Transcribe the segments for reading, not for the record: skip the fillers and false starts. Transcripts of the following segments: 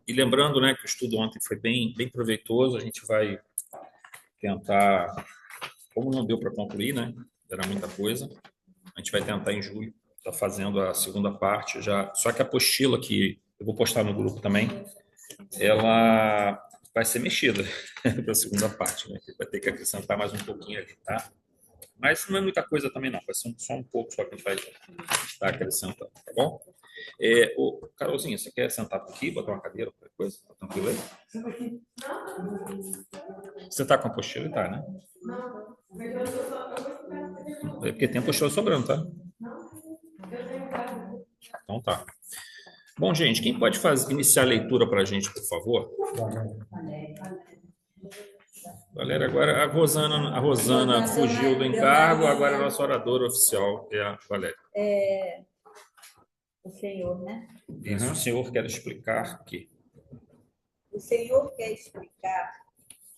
E lembrando, né, que o estudo ontem foi bem proveitoso, a gente vai tentar, como não deu para concluir, né, era muita coisa, a gente vai tentar em julho, tá fazendo a segunda parte já, só que a apostila que eu vou postar no grupo também, ela vai ser mexida para a segunda parte, né, vai ter que acrescentar mais um pouquinho ali, tá? Mas não é muita coisa também não, vai ser só um pouco só que a gente vai estar acrescentando, tá bom? Carolzinha, você quer sentar por aqui, botar uma cadeira, qualquer coisa? Tá tranquilo aí? Você tá com a apostila? Tá, né? É porque tem apostila sobrando, tá? Então tá. Bom, gente, quem pode iniciar a leitura para a gente, por favor? Valéria, agora a Rosana fugiu do encargo, agora a nossa oradora oficial é a Valéria. O senhor, né? Isso, o senhor quer explicar aqui. O senhor quer explicar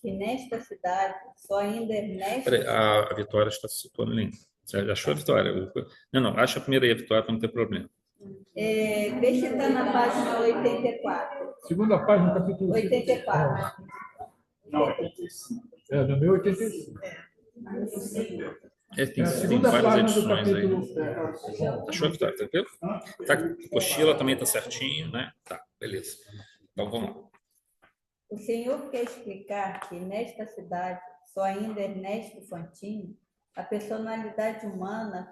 que nesta cidade só ainda Ernesto... Peraí, a Vitória está se situando ali. Você já achou a Vitória? Não, acha primeiro aí a Vitória para não ter problema. Vê se está na página 84. Segunda página, capítulo 84. Não, 85. No meu 85. Tem várias edições aí. Achou, Vitória? Tranquilo? Tá, a apostila também está certinho, né? Tá, beleza. Então vamos lá. O senhor quer explicar que nesta cidade só ainda Ernesto Fantini, a personalidade humana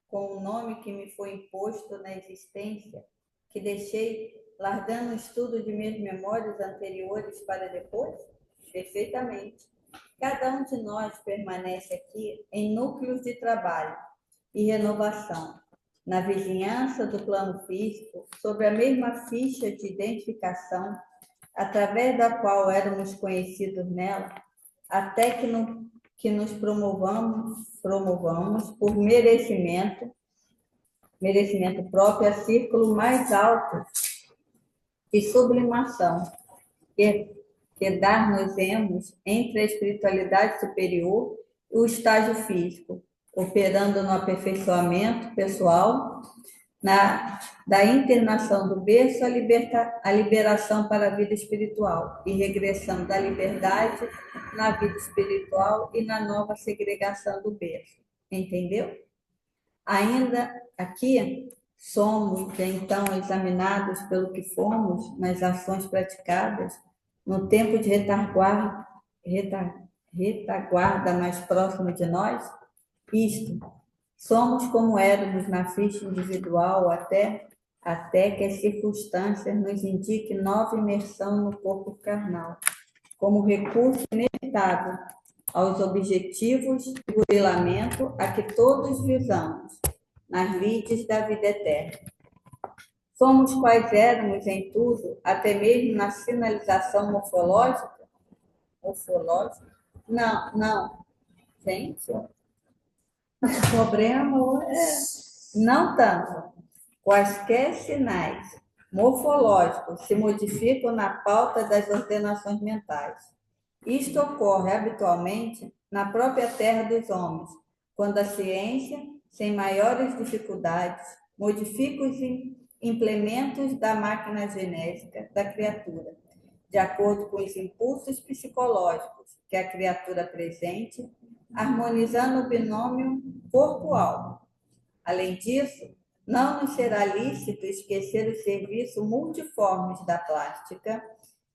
com o nome que me foi imposto na existência, que deixei largando o estudo de minhas memórias anteriores para depois? Perfeitamente. Cada um de nós permanece aqui em núcleos de trabalho e renovação, na vizinhança do plano físico, sob a mesma ficha de identificação, através da qual éramos conhecidos nela, até que nos promovamos por merecimento próprio a círculo mais alto de sublimação, que dar-nos-emos entre a espiritualidade superior e o estágio físico, operando no aperfeiçoamento pessoal, da internação do berço à liberação para a vida espiritual e regressão da liberdade na vida espiritual e na nova segregação do berço. Entendeu? Ainda aqui somos, então, examinados pelo que fomos nas ações praticadas no tempo de retaguarda mais próximo de nós? Isto, somos como éramos na ficha individual até que as circunstâncias nos indiquem nova imersão no corpo carnal, como recurso inevitável aos objetivos de burilamento a que todos visamos, nas lides da vida eterna. Somos quais éramos em tudo, até mesmo na sinalização morfológica? Não. Gente, o problema não tanto. Quaisquer sinais morfológicos se modificam na pauta das ordenações mentais. Isto ocorre habitualmente na própria terra dos homens, quando a ciência, sem maiores dificuldades, modifica os implementos da máquina genética da criatura, de acordo com os impulsos psicológicos que a criatura apresente, harmonizando o binômio corpo-alma. Além disso, não nos será lícito esquecer os serviços multiformes da plástica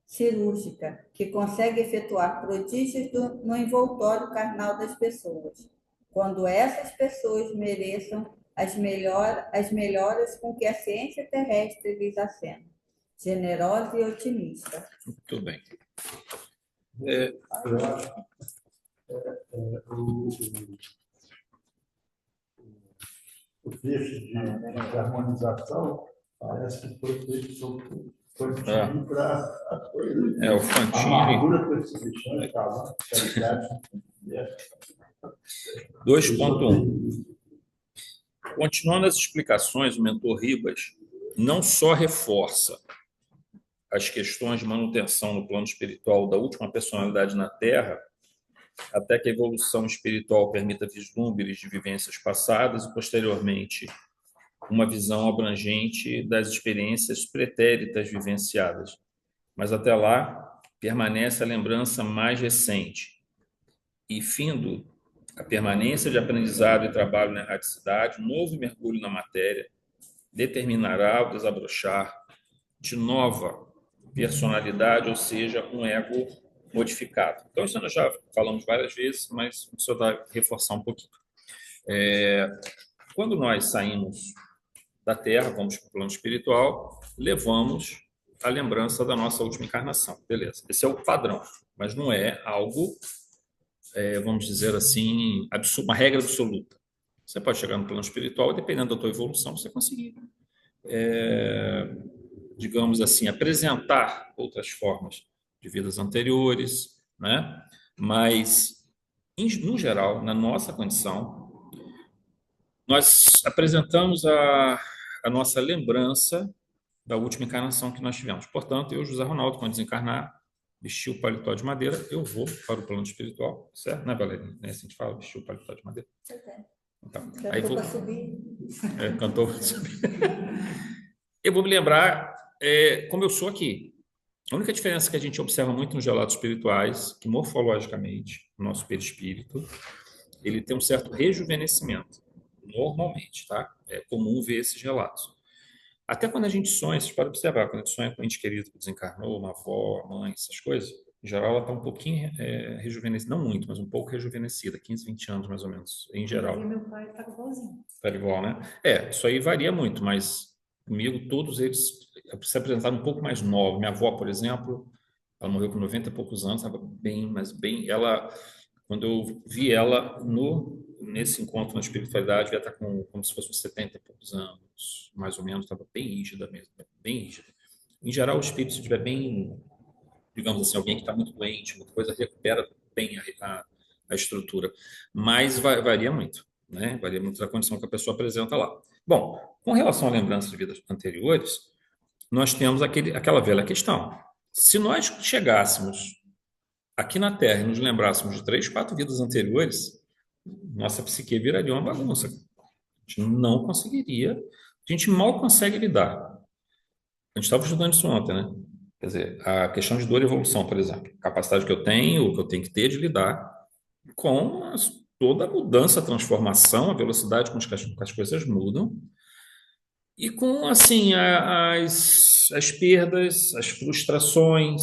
cirúrgica, que consegue efetuar prodígios no envoltório carnal das pessoas, quando essas pessoas mereçam as melhoras com que a ciência terrestre lhes acena, generosa e otimista. Muito bem. O texto de harmonização parece que foi feito sobre Fantini para o Fantini. A amargura perseguição, 2.1. Continuando as explicações, o mentor Ribas não só reforça as questões de manutenção no plano espiritual da última personalidade na Terra, até que a evolução espiritual permita vislumbres de vivências passadas e, posteriormente, uma visão abrangente das experiências pretéritas vivenciadas. Mas até lá, permanece a lembrança mais recente. E findo a permanência de aprendizado e trabalho na erraticidade, um novo mergulho na matéria determinará o desabrochar de nova personalidade, ou seja, um ego modificado. Então, isso nós já falamos várias vezes, mas só dá reforçar um pouquinho. Quando nós saímos da Terra, vamos para o plano espiritual, levamos a lembrança da nossa última encarnação. Beleza, esse é o padrão, mas não é algo, vamos dizer assim, uma regra absoluta. Você pode chegar no plano espiritual e, dependendo da tua evolução, você conseguir, digamos assim, apresentar outras formas de vidas anteriores, né? Mas, no geral, na nossa condição, nós apresentamos a nossa lembrança da última encarnação que nós tivemos. Portanto, eu, José Ronaldo, quando desencarnar, vestir o paletó de madeira, eu vou para o plano espiritual, certo? Né, Valéria? É assim que a gente fala, vestir o paletó de madeira. Então, aí vou... Cantor para subir. Eu vou me lembrar como eu sou aqui. A única diferença que a gente observa muito nos relatos espirituais, que morfologicamente, o nosso perispírito, ele tem um certo rejuvenescimento, normalmente, tá? É comum ver esses relatos. Até quando a gente sonha, vocês podem observar, quando a gente sonha com um ente querido que desencarnou, uma avó, mãe, essas coisas, em geral ela está um pouquinho rejuvenescida, não muito, mas um pouco rejuvenescida, 15, 20 anos mais ou menos, em geral. E meu pai está igualzinho. Está igual, né? Isso aí varia muito, mas comigo todos eles se apresentaram um pouco mais novos. Minha avó, por exemplo, ela morreu com 90 e poucos anos, estava bem, mas bem... Quando eu vi ela nesse encontro na espiritualidade, ela está como se fosse uns 70 e poucos anos, mais ou menos, estava bem rígida mesmo, bem rígida. Em geral, o espírito, se estiver bem, digamos assim, alguém que está muito doente, uma coisa, recupera bem a estrutura. Mas varia muito, né? Varia muito da condição que a pessoa apresenta lá. Bom, com relação à lembrança de vidas anteriores, nós temos aquela velha questão. Se nós chegássemos aqui na Terra e nos lembrássemos de 3, 4 vidas anteriores, nossa psique viraria uma bagunça. A gente não conseguiria, a gente mal consegue lidar. A gente estava estudando isso ontem, né? Quer dizer, a questão de dor e evolução, por exemplo. A capacidade que eu tenho, o que eu tenho que ter de lidar com toda a mudança, a transformação, a velocidade com que as coisas mudam e com, assim, as perdas, as frustrações,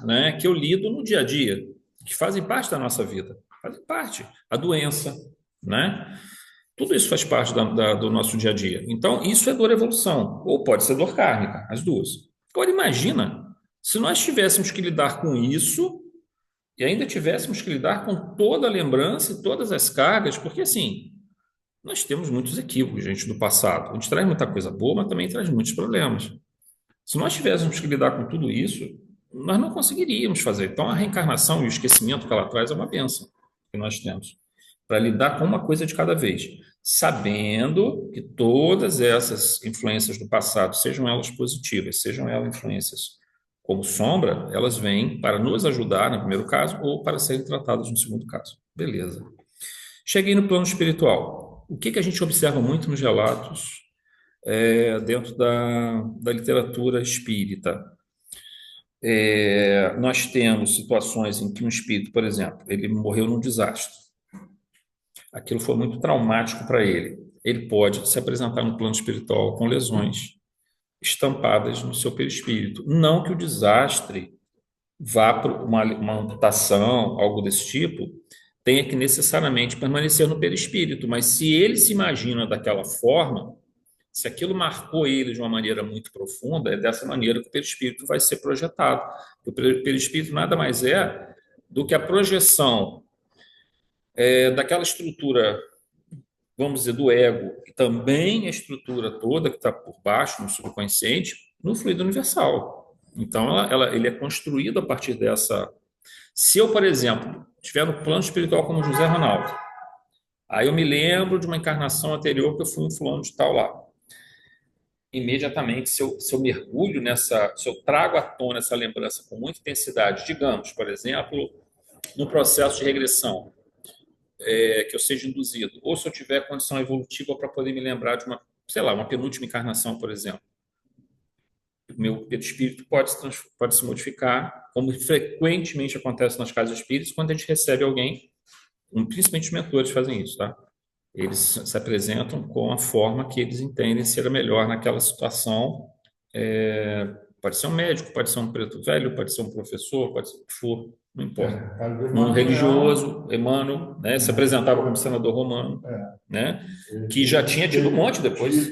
né, que eu lido no dia a dia, que fazem parte da nossa vida, fazem parte. A doença, né? Tudo isso faz parte do nosso dia a dia. Então, isso é dor e evolução, ou pode ser dor kármica, as duas. Agora, imagina se nós tivéssemos que lidar com isso e ainda tivéssemos que lidar com toda a lembrança e todas as cargas, porque, assim, nós temos muitos equívocos, gente, do passado. A gente traz muita coisa boa, mas também traz muitos problemas. Se nós tivéssemos que lidar com tudo isso, nós não conseguiríamos fazer. Então, a reencarnação e o esquecimento que ela traz é uma bênção que nós temos para lidar com uma coisa de cada vez, sabendo que todas essas influências do passado, sejam elas positivas, sejam elas influências como sombra, elas vêm para nos ajudar no primeiro caso ou para serem tratadas no segundo caso. Beleza. Cheguei no plano espiritual. O que a gente observa muito nos relatos dentro da literatura espírita? Nós temos situações em que um espírito, por exemplo, ele morreu num desastre. Aquilo foi muito traumático para ele. Ele pode se apresentar no plano espiritual com lesões estampadas no seu perispírito. Não que o desastre vá para uma amputação, algo desse tipo, tenha que necessariamente permanecer no perispírito, mas se ele se imagina daquela forma, se aquilo marcou ele de uma maneira muito profunda, é dessa maneira que o perispírito vai ser projetado. O perispírito nada mais é do que a projeção daquela estrutura, vamos dizer, do ego, e também a estrutura toda que está por baixo, no subconsciente, no fluido universal. Então, ele é construído a partir dessa... Se eu, por exemplo, estiver no plano espiritual como José Ronaldo, aí eu me lembro de uma encarnação anterior que eu fui um fulano de tal lá. Imediatamente, se eu mergulho se eu trago à tona essa lembrança com muita intensidade, digamos, por exemplo, no processo de regressão, que eu seja induzido, ou se eu tiver condição evolutiva para poder me lembrar de uma sei lá, uma penúltima encarnação, por exemplo. O meu perispírito pode se modificar, como frequentemente acontece nas casas espíritas, quando a gente recebe alguém, principalmente os mentores fazem isso, tá? Eles se apresentam com a forma que eles entendem ser a melhor naquela situação. Pode ser um médico, pode ser um preto velho, pode ser um professor, pode ser o que for, não importa. Um religioso, Emmanuel, né, se apresentava como senador romano, né, que já tinha tido um monte depois.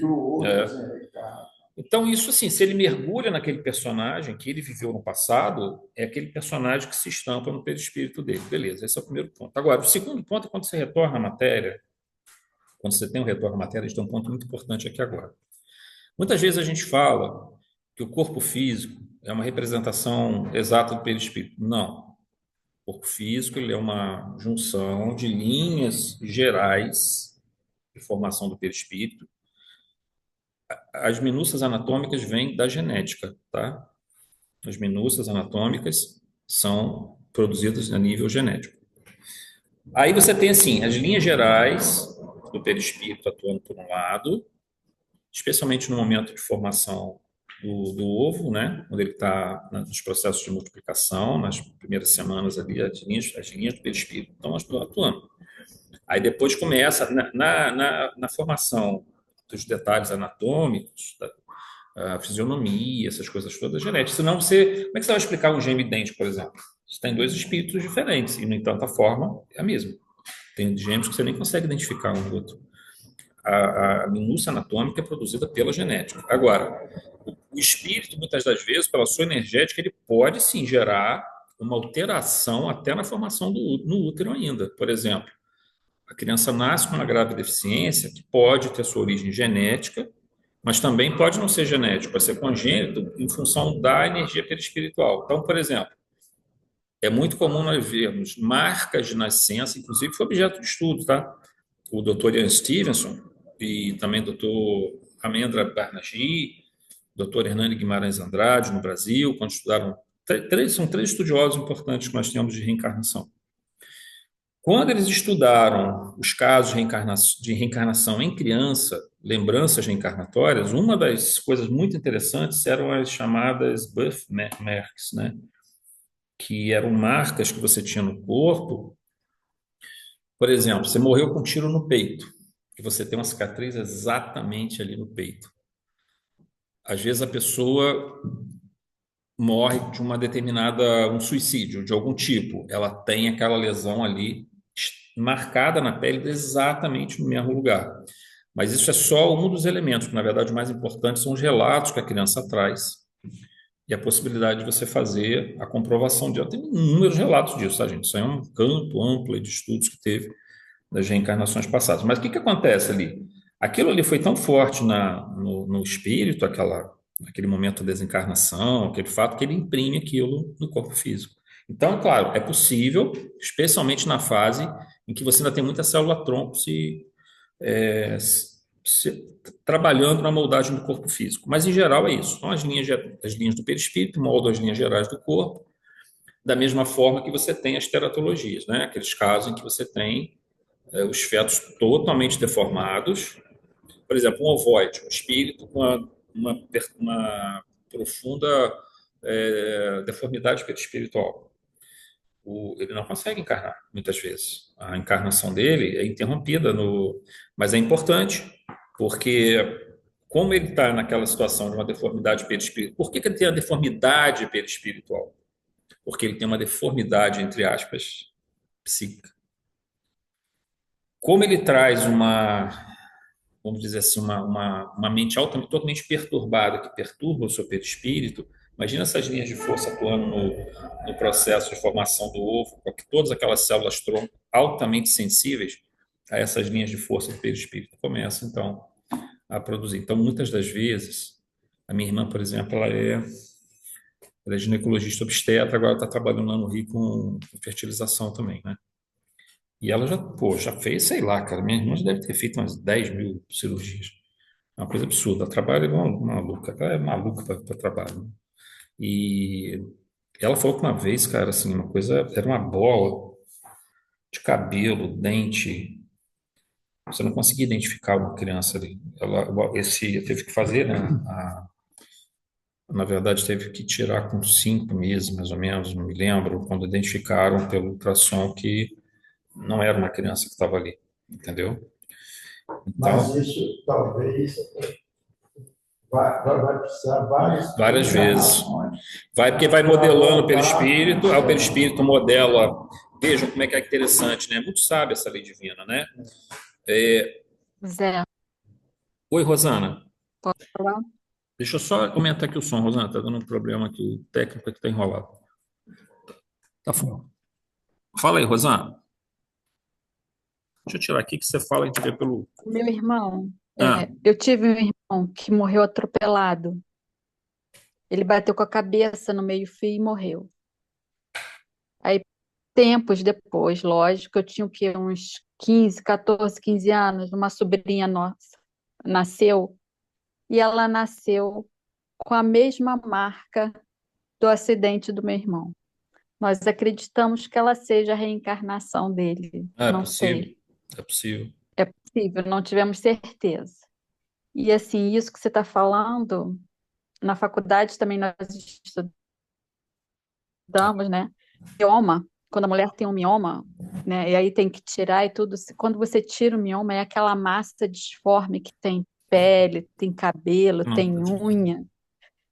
Então, isso assim, se ele mergulha naquele personagem que ele viveu no passado, é aquele personagem que se estampa no perispírito dele. Beleza, esse é o primeiro ponto. Agora, o segundo ponto é quando você retorna à matéria. Quando você tem um retorno à matéria, a gente tem um ponto muito importante aqui agora. Muitas vezes a gente fala que o corpo físico é uma representação exata do perispírito. Não. O corpo físico ele é uma junção de linhas gerais de formação do perispírito. As minúcias anatômicas vêm da genética, tá? As minúcias anatômicas são produzidas a nível genético. Aí você tem, assim, as linhas gerais do perispírito atuando por um lado, especialmente no momento de formação do ovo, né? Quando ele está nos processos de multiplicação, nas primeiras semanas ali, as linhas do perispírito estão atuando. Aí depois começa, na formação dos detalhes anatômicos, a fisionomia, essas coisas todas genéticas. Senão como é que você vai explicar um gêmeo idêntico, por exemplo? Você tem dois espíritos diferentes e, no entanto, a forma é a mesma. Tem gêmeos que você nem consegue identificar um do outro. A minúcia anatômica é produzida pela genética. Agora, o espírito, muitas das vezes, pela sua energética, ele pode sim gerar uma alteração até na formação no útero ainda. Por exemplo, a criança nasce com uma grave deficiência que pode ter sua origem genética, mas também pode não ser genético, pode ser congênito em função da energia perispiritual. Então, por exemplo, é muito comum nós vermos marcas de nascença, inclusive foi objeto de estudo, tá? O Dr. Ian Stevenson e também o Dr. Amendra Barnagi, Dr. Hernani Guimarães Andrade, no Brasil, quando estudaram. São três estudiosos importantes que nós temos de reencarnação. Quando eles estudaram os casos de reencarnação em criança, lembranças reencarnatórias, uma das coisas muito interessantes eram as chamadas birthmarks, né? Que eram marcas que você tinha no corpo. Por exemplo, você morreu com um tiro no peito, e você tem uma cicatriz exatamente ali no peito. Às vezes a pessoa morre de um suicídio de algum tipo, ela tem aquela lesão ali marcada na pele exatamente no mesmo lugar. Mas isso é só um dos elementos, que na verdade o mais importante são os relatos que a criança traz e a possibilidade de você fazer a comprovação disso. Tem inúmeros relatos disso, tá, gente? Isso é um campo amplo de estudos que teve das reencarnações passadas. Mas o que acontece ali? Aquilo ali foi tão forte no espírito, aquele momento da desencarnação, aquele fato, que ele imprime aquilo no corpo físico. Então, claro, é possível, especialmente na fase em que você ainda tem muita célula-tronco trabalhando na moldagem do corpo físico. Mas, em geral, é isso. São as linhas do perispírito, moldam as linhas gerais do corpo, da mesma forma que você tem as teratologias, né? Aqueles casos em que você tem os fetos totalmente deformados. Por exemplo, um ovoide, um espírito com uma profunda deformidade perispiritual. Ele não consegue encarnar, muitas vezes. A encarnação dele é interrompida, mas é importante, porque como ele está naquela situação de uma deformidade perispiritual, por que ele tem a deformidade perispiritual? Porque ele tem uma deformidade, entre aspas, psíquica. Como ele traz vamos dizer assim, uma mente totalmente perturbada, que perturba o seu perispírito, imagina essas linhas de força atuando no processo de formação do ovo, com todas aquelas células-tronco altamente sensíveis a essas linhas de força do perispírito começam, então, a produzir. Então, muitas das vezes, a minha irmã, por exemplo, ela é ginecologista obstetra, agora está trabalhando lá no Rio com fertilização também, né? E ela já fez, sei lá, cara, minha irmã já deve ter feito umas 10.000 cirurgias. É uma coisa absurda. Ela trabalha igual uma maluca. Ela é maluca para trabalho, né? E ela falou que uma vez, cara, assim, uma coisa, era uma bola de cabelo, dente, Você não conseguia identificar uma criança ali. Teve que fazer, né? Na verdade, teve que tirar com 5 meses, mais ou menos, não me lembro, quando identificaram pelo ultrassom que não era uma criança que estava ali, entendeu? Mas Então, isso talvez vai precisar várias vezes. encarnações Porque vai para modelando pelo voltar a espírito, aí o funcionar. perispírito modela. Vejam como é que é interessante, né? Muito sábia essa lei divina, né? É, Zé, Oi, Rosana. pode falar? Deixa eu só comentar aqui o som, Rosana. Tá dando um problema aqui, o técnico aqui tá enrolado. Tá fora. Fala aí, Rosana. Deixa eu tirar aqui que você fala e a gente vê pelo. Meu irmão, Ah, eu tive um irmão que morreu atropelado. Ele bateu com a cabeça no meio-fio e morreu. Aí, tempos depois, lógico, eu tinha o quê? Uns 15, 14, 15 anos, uma sobrinha nossa nasceu, e ela nasceu com a mesma marca do acidente do meu irmão. Nós acreditamos que ela seja a reencarnação dele. é Não possível. sei. É possível. É possível, não tivemos certeza. E assim, isso que você está falando, na faculdade também nós estudamos, né? Mioma, quando a mulher tem um mioma, né? E aí tem que tirar e tudo. Quando você tira o mioma, é aquela massa disforme que tem pele, tem cabelo, Não, tem unha,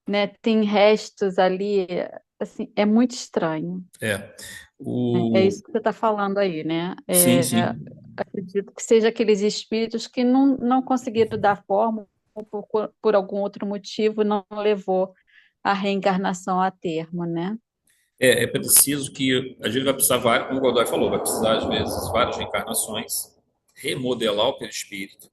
né? Tem restos ali, assim, é muito estranho. é. Né? É isso que você está falando aí, né? Sim, sim. Acredito que seja aqueles espíritos que não conseguiram dar forma ou por algum outro motivo não levou a reencarnação a termo, né? É preciso que. A gente vai precisar, como o Godoy falou, vai precisar, às vezes, várias reencarnações, remodelar o perispírito.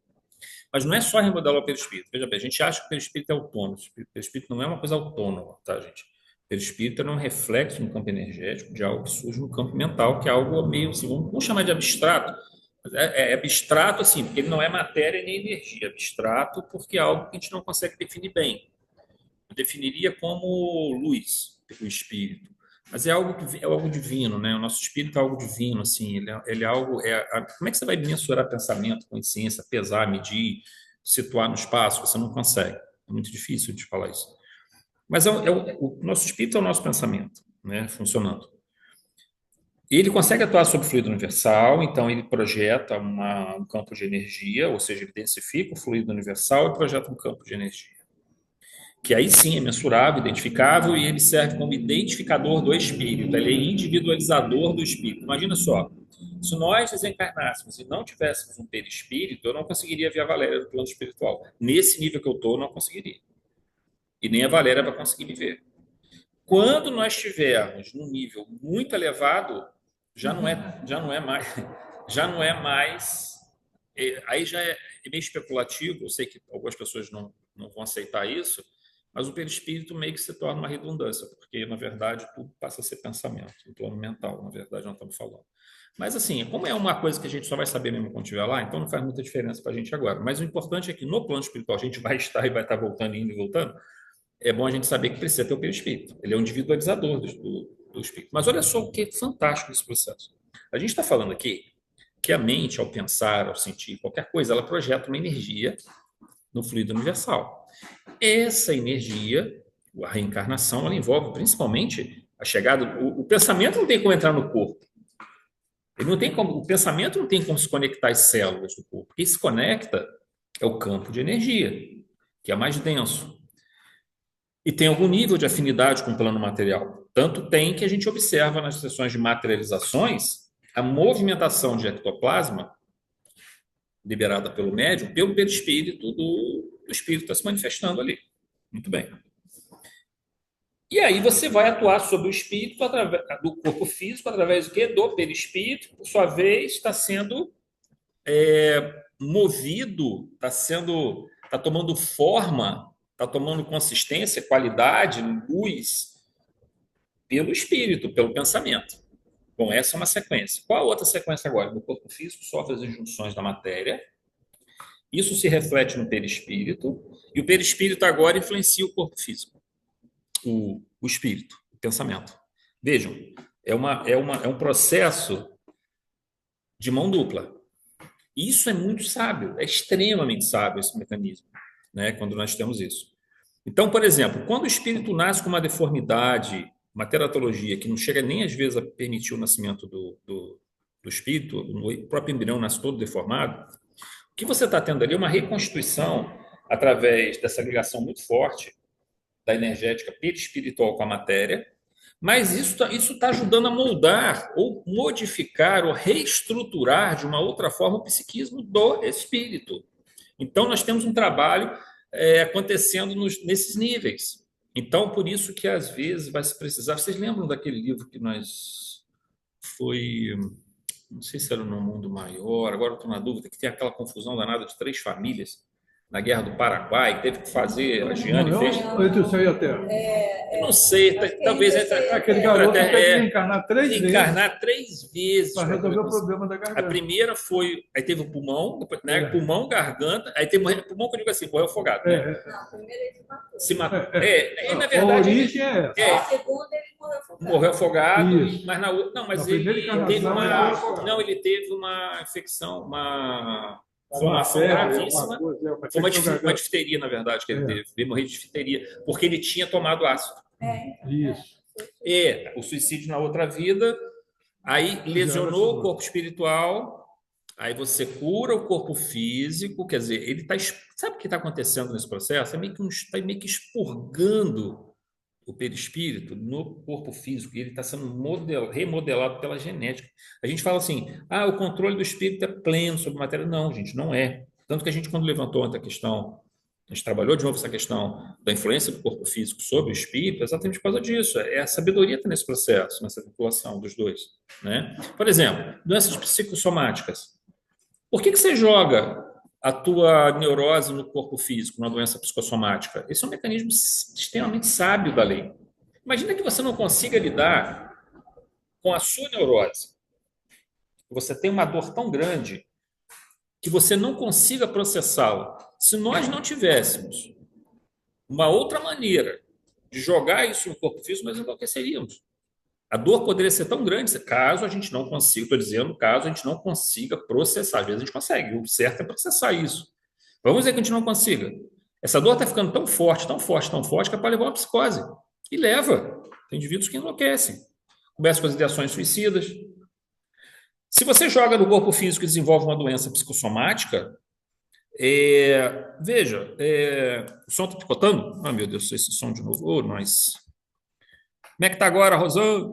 Mas não é só remodelar o perispírito. Veja bem, a gente acha que o perispírito é autônomo. O perispírito não é uma coisa autônoma, tá, gente? O perispírito é um reflexo no campo energético de algo que surge no campo mental, que é algo meio, assim, vamos chamar de abstrato. É abstrato, assim, porque ele não é matéria nem energia. É abstrato porque é algo que a gente não consegue definir bem. Eu definiria como luz, o espírito. Mas é algo divino, né? O nosso espírito é algo divino, assim. Ele é algo. Como é que você vai mensurar pensamento, consciência, pesar, medir, situar no espaço? Você não consegue. É muito difícil de falar isso. Mas o nosso espírito é o nosso pensamento, né? Funcionando. E ele consegue atuar sobre o fluido universal, então ele projeta um campo de energia, ou seja, ele densifica o fluido universal e projeta um campo de energia que aí sim é mensurável, identificável, e ele serve como identificador do espírito, ele é individualizador do espírito. Imagina só, se nós desencarnássemos e não tivéssemos um perispírito, eu não conseguiria ver a Valéria do plano espiritual. Nesse nível que eu estou, eu não conseguiria. E nem a Valéria vai conseguir me ver. Quando nós estivermos num nível muito elevado, já não é mais, já não é mais, aí já é meio especulativo, eu sei que algumas pessoas não vão aceitar isso, mas o perispírito meio que se torna uma redundância, porque, na verdade, tudo passa a ser pensamento, um plano mental, na verdade, não estamos falando. Mas, assim, como é uma coisa que a gente só vai saber mesmo quando estiver lá, então não faz muita diferença para a gente agora. Mas o importante é que no plano espiritual a gente vai estar e vai estar voltando, indo e voltando, é bom a gente saber que precisa ter o perispírito. Ele é um individualizador do espírito. Mas olha só o que é fantástico nesse processo. A gente está falando aqui que a mente, ao pensar, ao sentir qualquer coisa, ela projeta uma energia no fluido universal. Essa energia, a reencarnação, ela envolve principalmente a chegada. O pensamento não tem como entrar no corpo. Ele não tem como, o pensamento não tem como se conectar às células do corpo. Quem se conecta é o campo de energia, que é mais denso. E tem algum nível de afinidade com o plano material. Tanto tem que a gente observa nas sessões de materializações a movimentação de ectoplasma liberada pelo médium, pelo perispírito do espírito está se manifestando ali. Muito bem. E aí você vai atuar sobre o espírito através do corpo físico, através do quê? Do perispírito, que, por sua vez, está sendo movido, está tomando forma, está tomando consistência, qualidade, luz, pelo espírito, pelo pensamento. Bom, essa é uma sequência. Qual a outra sequência agora? No corpo físico sofre as injunções da matéria, isso se reflete no perispírito, e o perispírito agora influencia o corpo físico, o espírito, o pensamento. Vejam, é um processo de mão dupla. Isso é muito sábio, é extremamente sábio esse mecanismo, né? Quando nós temos isso. Então, por exemplo, quando o espírito nasce com uma deformidade, uma teratologia que não chega nem às vezes a permitir o nascimento do espírito, o próprio embrião nasce todo deformado, o que você está tendo ali é uma reconstituição através dessa ligação muito forte da energética perispiritual com a matéria, mas isso está ajudando a moldar ou modificar ou reestruturar de uma outra forma o psiquismo do espírito. Então, nós temos um trabalho acontecendo nesses níveis. Então, por isso que às vezes vai se precisar. Vocês lembram daquele livro que nós foi, não sei se era No Mundo Maior, agora estou na dúvida, que tem aquela confusão danada de 3 famílias na Guerra do Paraguai, teve que fazer, a Giane fez. Entre o céu e a terra. Eu não sei, talvez Aquele garoto teve que reencarnar 3 vezes reencarnar 3 vezes para resolver o problema da A garganta. primeira foi, aí teve o pulmão, depois, né, pulmão, garganta, aí teve o pulmão que eu digo assim, morreu afogado, né? Não, primeiro ele Se matou. Na A verdade, origem é essa. A segunda ele morreu afogado. morreu afogado, Isso. mas na outra, não, mas Na primeira ele encarnação, teve ele morreu uma, afogado. não, ele teve uma infecção, uma Uma inflamação febre, gravíssima. alguma coisa, Foi uma infecção garganta. difteria, na verdade, que ele teve. Ele morreu de difteria, porque ele tinha tomado ácido. Isso. E o suicídio na outra vida, aí lesionou o corpo espiritual, aí você cura o corpo físico, quer dizer, ele está. Sabe o que está acontecendo nesse processo? Está meio que expurgando o perispírito no corpo físico, e ele está sendo remodelado pela genética. A gente fala assim, o controle do espírito é pleno sobre a matéria. Não, gente, não é. Tanto que a gente, quando levantou ontem a questão, a gente trabalhou de novo essa questão da influência do corpo físico sobre o espírito, exatamente por causa disso. A sabedoria está nesse processo, nessa vinculação dos dois, né? Por exemplo, doenças psicossomáticas. Por que você joga a tua neurose no corpo físico, numa doença psicossomática? Esse é um mecanismo extremamente sábio da lei. Imagina que você não consiga lidar com a sua neurose. Você tem uma dor tão grande que você não consiga processá-la. Se nós não tivéssemos uma outra maneira de jogar isso no corpo físico, nós enlouqueceríamos. A dor poderia ser tão grande, caso a gente não consiga, estou dizendo, caso a gente não consiga processar. Às vezes a gente consegue, o certo é processar isso. Vamos dizer que a gente não consiga. Essa dor está ficando tão forte, tão forte, tão forte, que é para levar uma psicose. E leva. Tem indivíduos que enlouquecem. Começam com as ideações suicidas. Se você joga no corpo físico e desenvolve uma doença psicossomática, veja, o som está picotando? Ah, meu Deus, esse som de novo. Oh, nós. Como é que está agora, Rosana?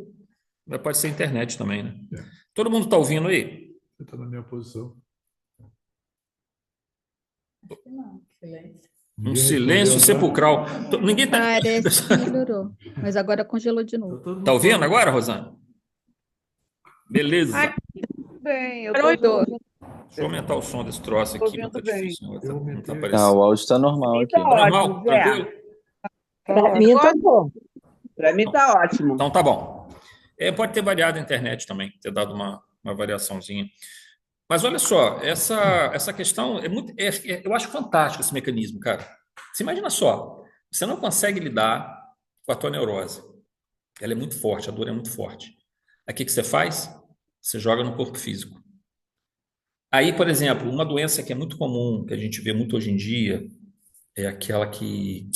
Pode ser internet também, né? Todo mundo está ouvindo aí? Você está na minha posição. Não, silêncio. Um silêncio sepulcral. Ninguém está. Parece que melhorou, mas agora congelou de novo. Está ouvindo agora, Rosana? Beleza. Bem, eu Parou. tô Deixa eu aumentar o som desse troço aqui, Tô não tá ouvindo bem. difícil. Não tá Ah, aparecendo. o áudio está normal aqui. Tá Normal? ótimo, Zé. Tranquilo? Pra mim tá bom. Pra mim tá ótimo. Então tá bom. Pode ter variado a internet também, ter dado uma variaçãozinha. Mas olha só, essa questão é muito. Eu acho fantástico esse mecanismo, cara. Você imagina só, você não consegue lidar com a tua neurose. Ela é muito forte, a dor é muito forte. Aí o que você faz? Você joga no corpo físico. Aí, por exemplo, uma doença que é muito comum, que a gente vê muito hoje em dia, é aquela que.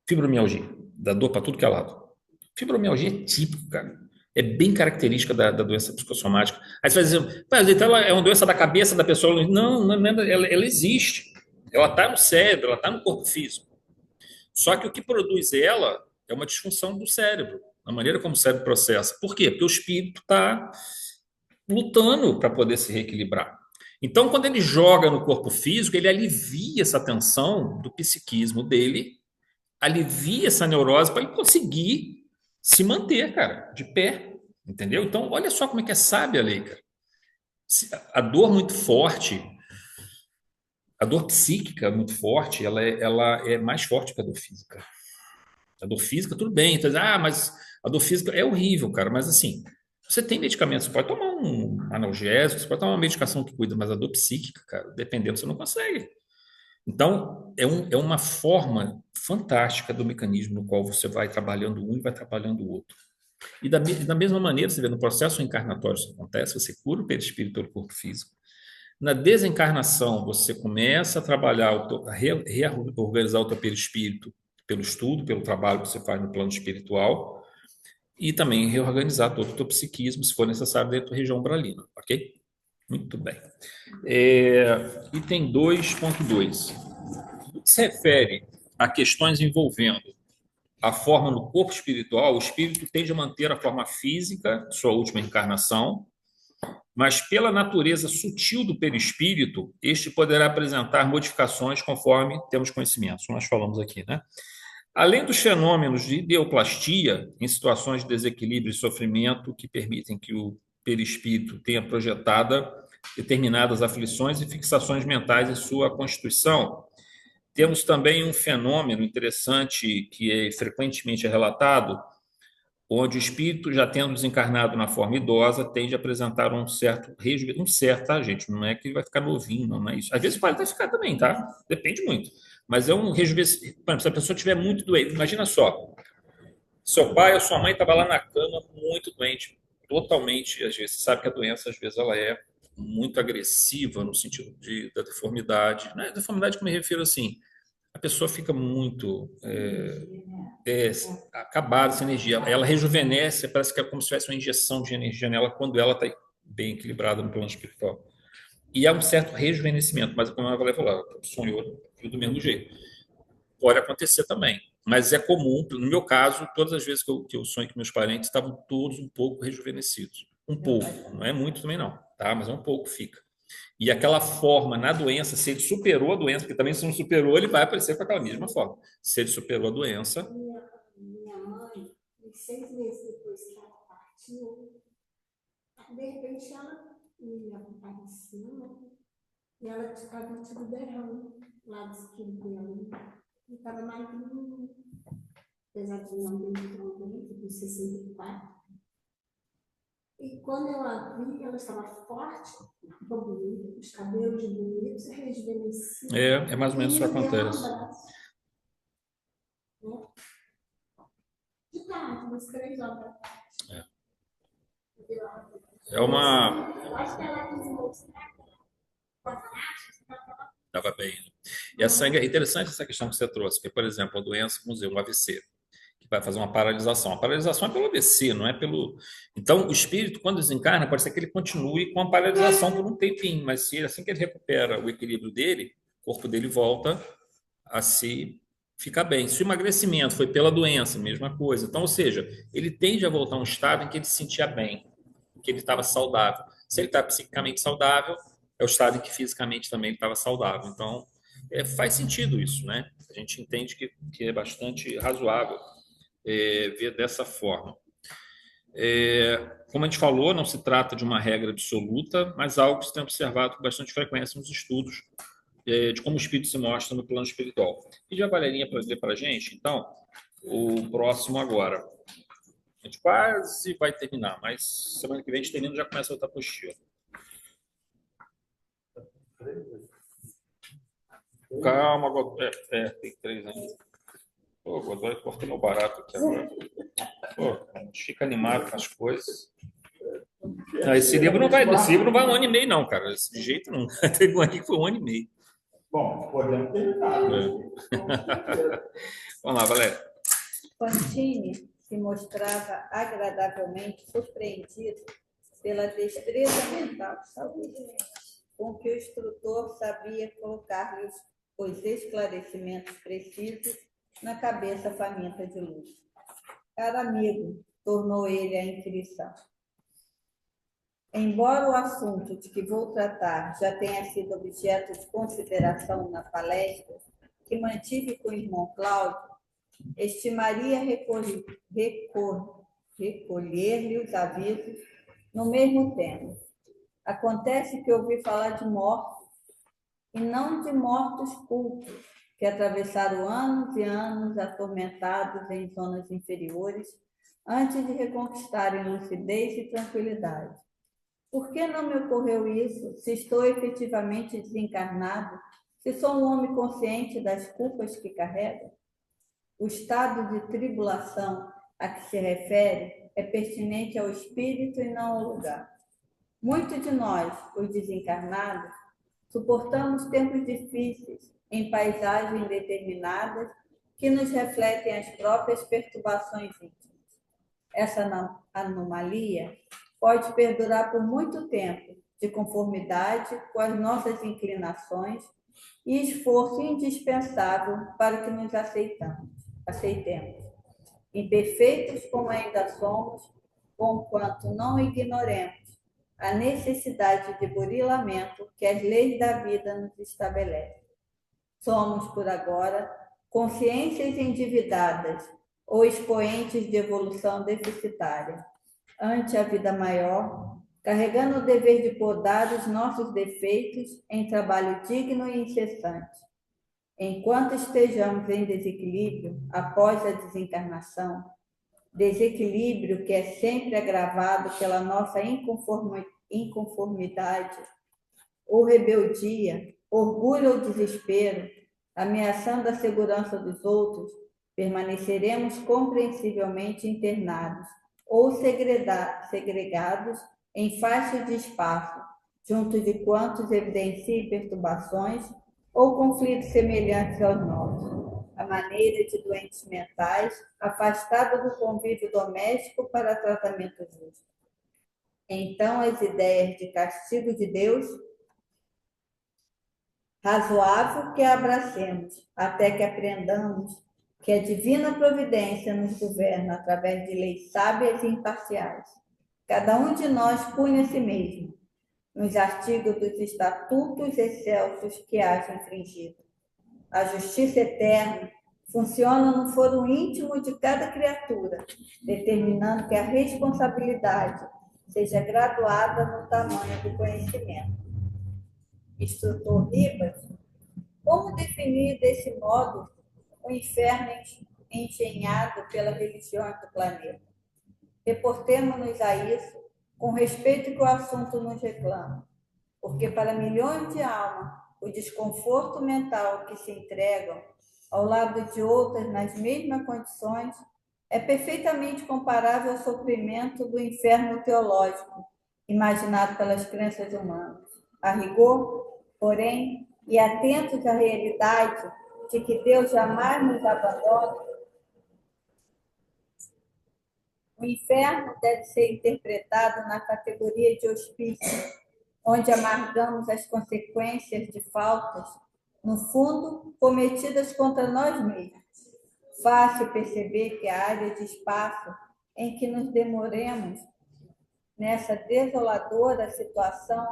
Fibromialgia, dá dor para tudo que é lado. Fibromialgia é típico, cara. É bem característica da doença psicossomática. Aí você vai dizer, mas então ela é uma doença da cabeça da pessoa. Não, ela existe. Ela está no cérebro, ela está no corpo físico. Só que o que produz ela é uma disfunção do cérebro, a maneira como o cérebro processa. Por quê? Porque o espírito está lutando para poder se reequilibrar. Então, quando ele joga no corpo físico, ele alivia essa tensão do psiquismo dele, alivia essa neurose para ele conseguir se manter, cara, de pé, entendeu? Então, olha só como é que é sábia a lei, cara. A dor muito forte, a dor psíquica muito forte, ela é mais forte que a dor física. A dor física, tudo bem, então, mas a dor física é horrível, cara, mas assim, você tem medicamentos, você pode tomar um analgésico, você pode tomar uma medicação que cuida, mas a dor psíquica, cara, dependendo, você não consegue. Então, é uma forma fantástica do mecanismo no qual você vai trabalhando um e vai trabalhando o outro. E da mesma maneira, você vê, no processo encarnatório isso acontece, você cura o perispírito pelo corpo físico. Na desencarnação, você começa a trabalhar, a reorganizar o teu perispírito pelo estudo, pelo trabalho que você faz no plano espiritual, e também reorganizar todo o teu psiquismo, se for necessário, dentro da região umbralina, ok? Muito bem. Item 2.2. Se refere a questões envolvendo a forma no corpo espiritual, o espírito tende a manter a forma física, sua última encarnação, mas pela natureza sutil do perispírito, este poderá apresentar modificações conforme temos conhecimento. Nós falamos aqui, né? Além dos fenômenos de ideoplastia, em situações de desequilíbrio e sofrimento que permitem que o perispírito tenha projetada determinadas aflições e fixações mentais em sua constituição, temos também um fenômeno interessante que frequentemente é relatado, onde o espírito, já tendo desencarnado na forma idosa, tende a apresentar um certo, tá, gente? Não é que ele vai ficar novinho, não é isso. Às vezes pode até ficar também, tá? Depende muito. Mas é um rejuvenescimento. Por exemplo, se a pessoa estiver muito doente, imagina só, seu pai ou sua mãe estava lá na cama muito doente, totalmente, às vezes, você sabe que a doença, às vezes, ela é muito agressiva no sentido da deformidade. Não é deformidade que eu me refiro assim, a pessoa fica muito acabada essa energia. Ela rejuvenesce, parece que é como se tivesse uma injeção de energia nela quando ela está bem equilibrada no plano espiritual. E há um certo rejuvenescimento, mas como a Valéria falou, sonhou do mesmo jeito. Pode acontecer também, mas é comum, no meu caso, todas as vezes que eu sonho que meus parentes estavam todos um pouco rejuvenescidos. Um pouco, não é muito também não, tá? Mas é um pouco fica. E aquela forma na doença, se ele superou a doença, porque também se não superou, ele vai aparecer com aquela mesma forma. Se ele superou a doença. Minha mãe, 6 meses depois que ela partiu, de repente ela me apareceu e ela tinha tido derrame lá do esquilo dela. E estava magrinha, apesar de não ter muito de 64. E quando eu a vi, ela estava forte, bonita, os cabelos bonitos, rejuvenescidos. É mais ou menos isso que acontece. De tarde, umas 3 horas da tarde. É uma. Eu acho que ela quis mostrar. Estava bem. E a sangue é interessante essa questão que você trouxe, porque, por exemplo, a doença, vamos dizer, um AVC, que vai fazer uma paralisação. A paralisação é pelo AVC, não é pelo. Então, o espírito, quando desencarna, pode ser que ele continue com a paralisação por um tempinho, mas se assim que ele recupera o equilíbrio dele, o corpo dele volta a se ficar bem. Se o emagrecimento foi pela doença, mesma coisa. Então, ou seja, ele tende a voltar a um estado em que ele se sentia bem, que ele estava saudável. Se ele está psiquicamente saudável, é o estado em que fisicamente também ele estava saudável. Então, faz sentido isso, né? A gente entende que é bastante razoável ver dessa forma. Como a gente falou, não se trata de uma regra absoluta, mas algo que se tem observado com bastante frequência nos estudos de como o espírito se mostra no plano espiritual. E a Valerinha para ler para a gente, então, o próximo agora. A gente quase vai terminar, mas semana que vem a gente termina e já começa outra apostila. Calma, tem 3 ainda. Pô, Godoy cortou meu barato aqui agora. Pô, a gente fica animado com as coisas. Não, esse livro não vai 1 ano e meio, não, cara. De jeito não. Teve um aqui que foi 1 ano e meio. Bom, podemos terminar. Vamos lá, Valéria. Fantini se mostrava agradavelmente surpreendido pela destreza mental com que o instrutor sabia colocar-lhe os esclarecimentos precisos na cabeça faminta de luz. Caro amigo, tornou ele a inquirição. Embora o assunto de que vou tratar já tenha sido objeto de consideração na palestra que mantive com o irmão Cláudio, estimaria recolher-lhe os avisos no mesmo tempo. Acontece que ouvi falar de mortos, e não de mortos cultos, que atravessaram anos e anos atormentados em zonas inferiores, antes de reconquistarem lucidez e tranquilidade. Por que não me ocorreu isso, se estou efetivamente desencarnado, se sou um homem consciente das culpas que carrego? O estado de tribulação a que se refere é pertinente ao espírito e não ao lugar. Muitos de nós, os desencarnados, Suportamos tempos difíceis em paisagens determinadas que nos refletem as próprias perturbações íntimas. Essa anomalia pode perdurar por muito tempo, de conformidade com as nossas inclinações e esforço indispensável para que nos aceitemos. Imperfeitos como ainda somos, conquanto não ignoremos a necessidade de burilamento que as leis da vida nos estabelecem. Somos, por agora, consciências endividadas ou expoentes de evolução deficitária. Ante a vida maior, carregando o dever de podar os nossos defeitos em trabalho digno e incessante. Enquanto estejamos em desequilíbrio após a desencarnação, desequilíbrio que é sempre agravado pela nossa inconformidade ou rebeldia, orgulho ou desespero, ameaçando a segurança dos outros, permaneceremos compreensivelmente internados ou segregados em faixas de espaço, junto de quantos evidenciem perturbações ou conflitos semelhantes aos nossos, a maneira de doentes mentais, afastados do convívio doméstico para tratamento justo. Então, as ideias de castigo de Deus, razoável que a abracemos, até que aprendamos que a divina providência nos governa através de leis sábias e imparciais. Cada um de nós punha a si mesmo, nos artigos dos estatutos excelsos que haja infringido. A justiça eterna funciona no foro íntimo de cada criatura, determinando que a responsabilidade seja graduada no tamanho do conhecimento. Instrutor Ribas, como definir desse modo o inferno engenhado pelas religiões do planeta? Reportemo-nos a isso com respeito que o assunto nos reclama, porque para milhões de almas o desconforto mental que se entregam ao lado de outras nas mesmas condições é perfeitamente comparável ao sofrimento do inferno teológico imaginado pelas crenças humanas. A rigor, porém, e atentos à realidade de que Deus jamais nos abandona, o inferno deve ser interpretado na categoria de hospício, onde amargamos as consequências de faltas, no fundo, cometidas contra nós mesmos. Fácil perceber que a área de espaço em que nos demoremos nessa desoladora situação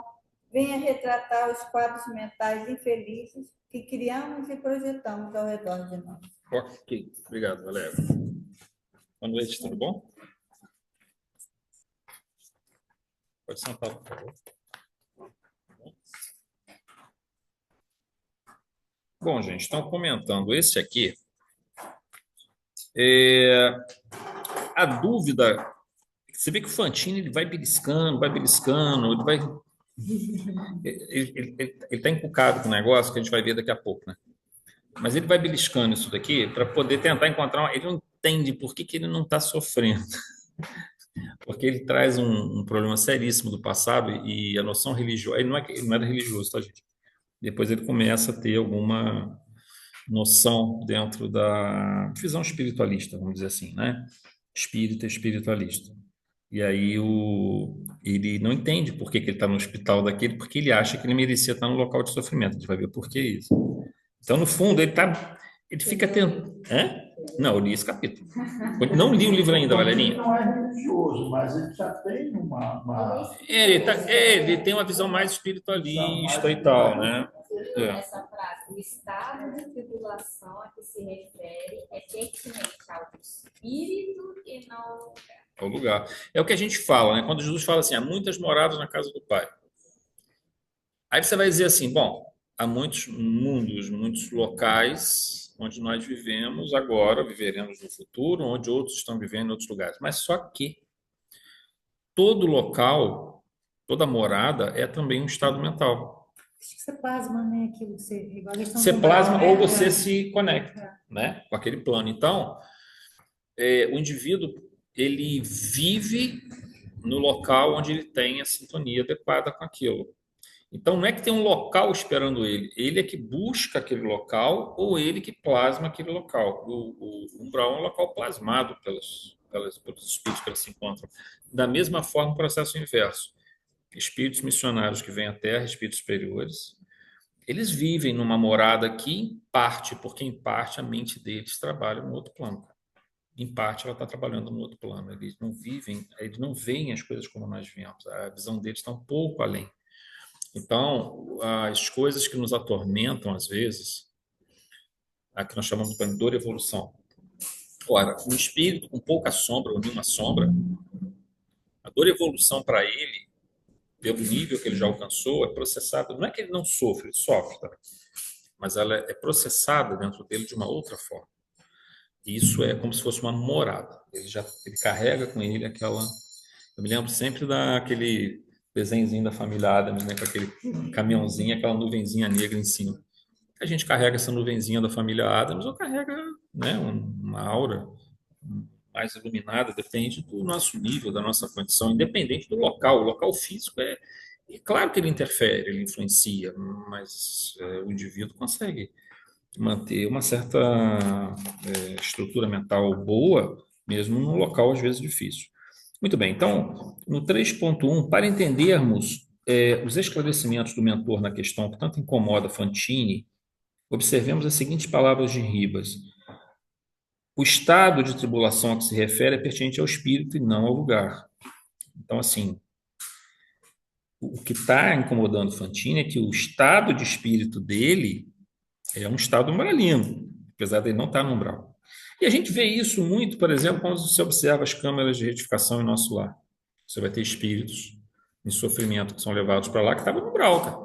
venha retratar os quadros mentais infelizes que criamos e projetamos ao redor de nós. Ok, obrigado, Valéria. Boa noite, tudo bom? Pode sentar, por favor. Bom, gente, estão comentando esse aqui. A dúvida, você vê que o Fantini ele vai beliscando, ele vai. Ele está encucado com o negócio que a gente vai ver daqui a pouco, né? Mas ele vai beliscando isso daqui para poder tentar encontrar. Ele não entende por que ele não está sofrendo. Porque ele traz um problema seríssimo do passado e a noção religiosa. Ele não era religioso, tá, gente? Depois ele começa a ter alguma noção dentro da visão espiritualista, vamos dizer assim, né? Espírita, espiritualista. E aí ele não entende por que ele está no hospital daquele, porque ele acha que ele merecia estar no local de sofrimento. A gente vai ver por que isso. Então, no fundo, ele fica tendo... Não, eu li esse capítulo. Eu não li o livro ainda, Valerinha. Ele não é religioso, mas ele já tem Ele tem uma visão mais espiritualista e tal, né? Essa frase, o estado de tribulação a que se refere é pertinente ao espírito e não ao lugar. Ao lugar. É o que a gente fala, né? Quando Jesus fala assim, há muitas moradas na casa do Pai. Aí você vai dizer assim, bom, há muitos mundos, muitos locais onde nós vivemos agora, viveremos no futuro, onde outros estão vivendo em outros lugares. Mas só que todo local, toda morada é também um estado mental. Acho que você plasma, né? Aquilo que você plasma ou você se conecta, né? Com aquele plano. Então, o indivíduo, ele vive no local onde ele tem a sintonia adequada com aquilo. Então, não é que tem um local esperando ele. Ele é que busca aquele local ou ele que plasma aquele local. O umbral é um local plasmado pelos espíritos que eles se encontram. Da mesma forma, o processo inverso. Espíritos missionários que vêm à Terra, espíritos superiores, eles vivem numa morada aqui, em parte, porque em parte a mente deles trabalha no outro plano. Em parte ela está trabalhando no outro plano. Eles não vivem, eles não veem as coisas como nós vemos. A visão deles está um pouco além. Então, as coisas que nos atormentam às vezes, a que nós chamamos de dor e evolução. Ora, um espírito com pouca sombra ou nenhuma sombra, a dor e evolução para ele, pelo nível que ele já alcançou, é processada. Não é que ele não sofre, ele sofre, tá? Mas ela é processada dentro dele de uma outra forma. E isso é como se fosse uma morada. Ele carrega com ele aquela. Eu me lembro sempre daquele desenhozinho da família Adams, né, com aquele caminhãozinho, aquela nuvenzinha negra em cima. A gente carrega essa nuvenzinha da família Adams ou carrega, né, uma aura mais iluminada, depende do nosso nível, da nossa condição, independente do local. O local físico é claro que ele interfere, ele influencia, mas o indivíduo consegue manter uma certa estrutura mental boa, mesmo num local às vezes difícil. Muito bem, então, no 3.1, para entendermos os esclarecimentos do mentor na questão que tanto incomoda Fantini, observemos as seguintes palavras de Ribas. O estado de tribulação a que se refere é pertinente ao espírito e não ao lugar. Então, assim, o que está incomodando Fantini é que o estado de espírito dele é um estado umbralino, apesar de ele não estar no umbral. E a gente vê isso muito, por exemplo, quando você observa as câmeras de retificação em nosso lar. Você vai ter espíritos em sofrimento que são levados para lá que estavam no umbral, cara.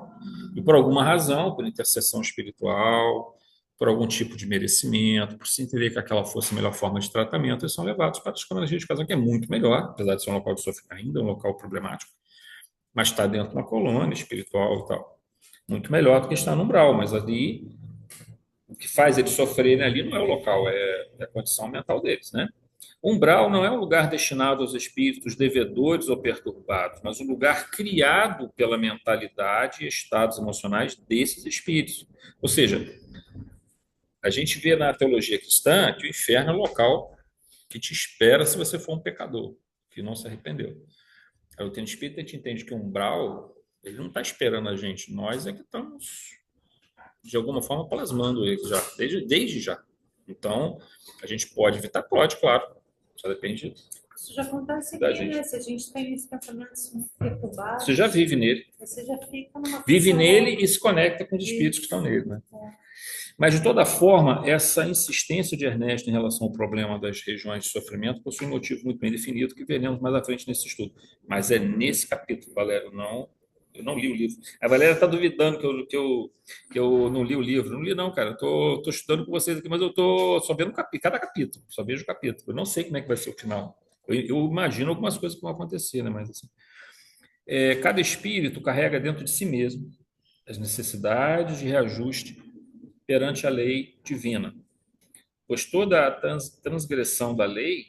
E por alguma razão, por intercessão espiritual, por algum tipo de merecimento, por se entender que aquela fosse a melhor forma de tratamento, eles são levados para as câmeras de retificação, que é muito melhor, apesar de ser um local de sofrimento ainda, um local problemático, mas está dentro de uma colônia espiritual e tal. Muito melhor do que estar no umbral, mas ali o que faz eles sofrerem ali não é o local, é a condição mental deles, né? O umbral não é um lugar destinado aos espíritos devedores ou perturbados, mas um lugar criado pela mentalidade e estados emocionais desses espíritos. Ou seja, a gente vê na teologia cristã que o inferno é o local que te espera se você for um pecador, que não se arrependeu. Aí o Centro Espírita, a gente entende que o umbral, ele não está esperando a gente, nós é que estamos de alguma forma plasmando ele já, desde já. Então, a gente pode evitar? Pode, claro. Só depende Isso já acontece da aqui, gente. né? Se a gente tem esse pensamento muito perturbado, Você já vive nele. você já fica numa Vive função nele e se conecta com os espíritos que estão nele, né? Mas, de toda forma, essa insistência de Ernesto em relação ao problema das regiões de sofrimento possui um motivo muito bem definido que veremos mais à frente nesse estudo. Mas é nesse capítulo, Valério, eu não li o livro. A Valéria está duvidando que eu não li o livro. Não li, não, cara. Estou estudando com vocês aqui, mas eu estou só vendo cada capítulo. Só vejo o capítulo. Eu não sei como é que vai ser o final. Eu imagino algumas coisas que vão acontecer, né? Mas assim, cada espírito carrega dentro de si mesmo as necessidades de reajuste perante a lei divina, pois toda a transgressão da lei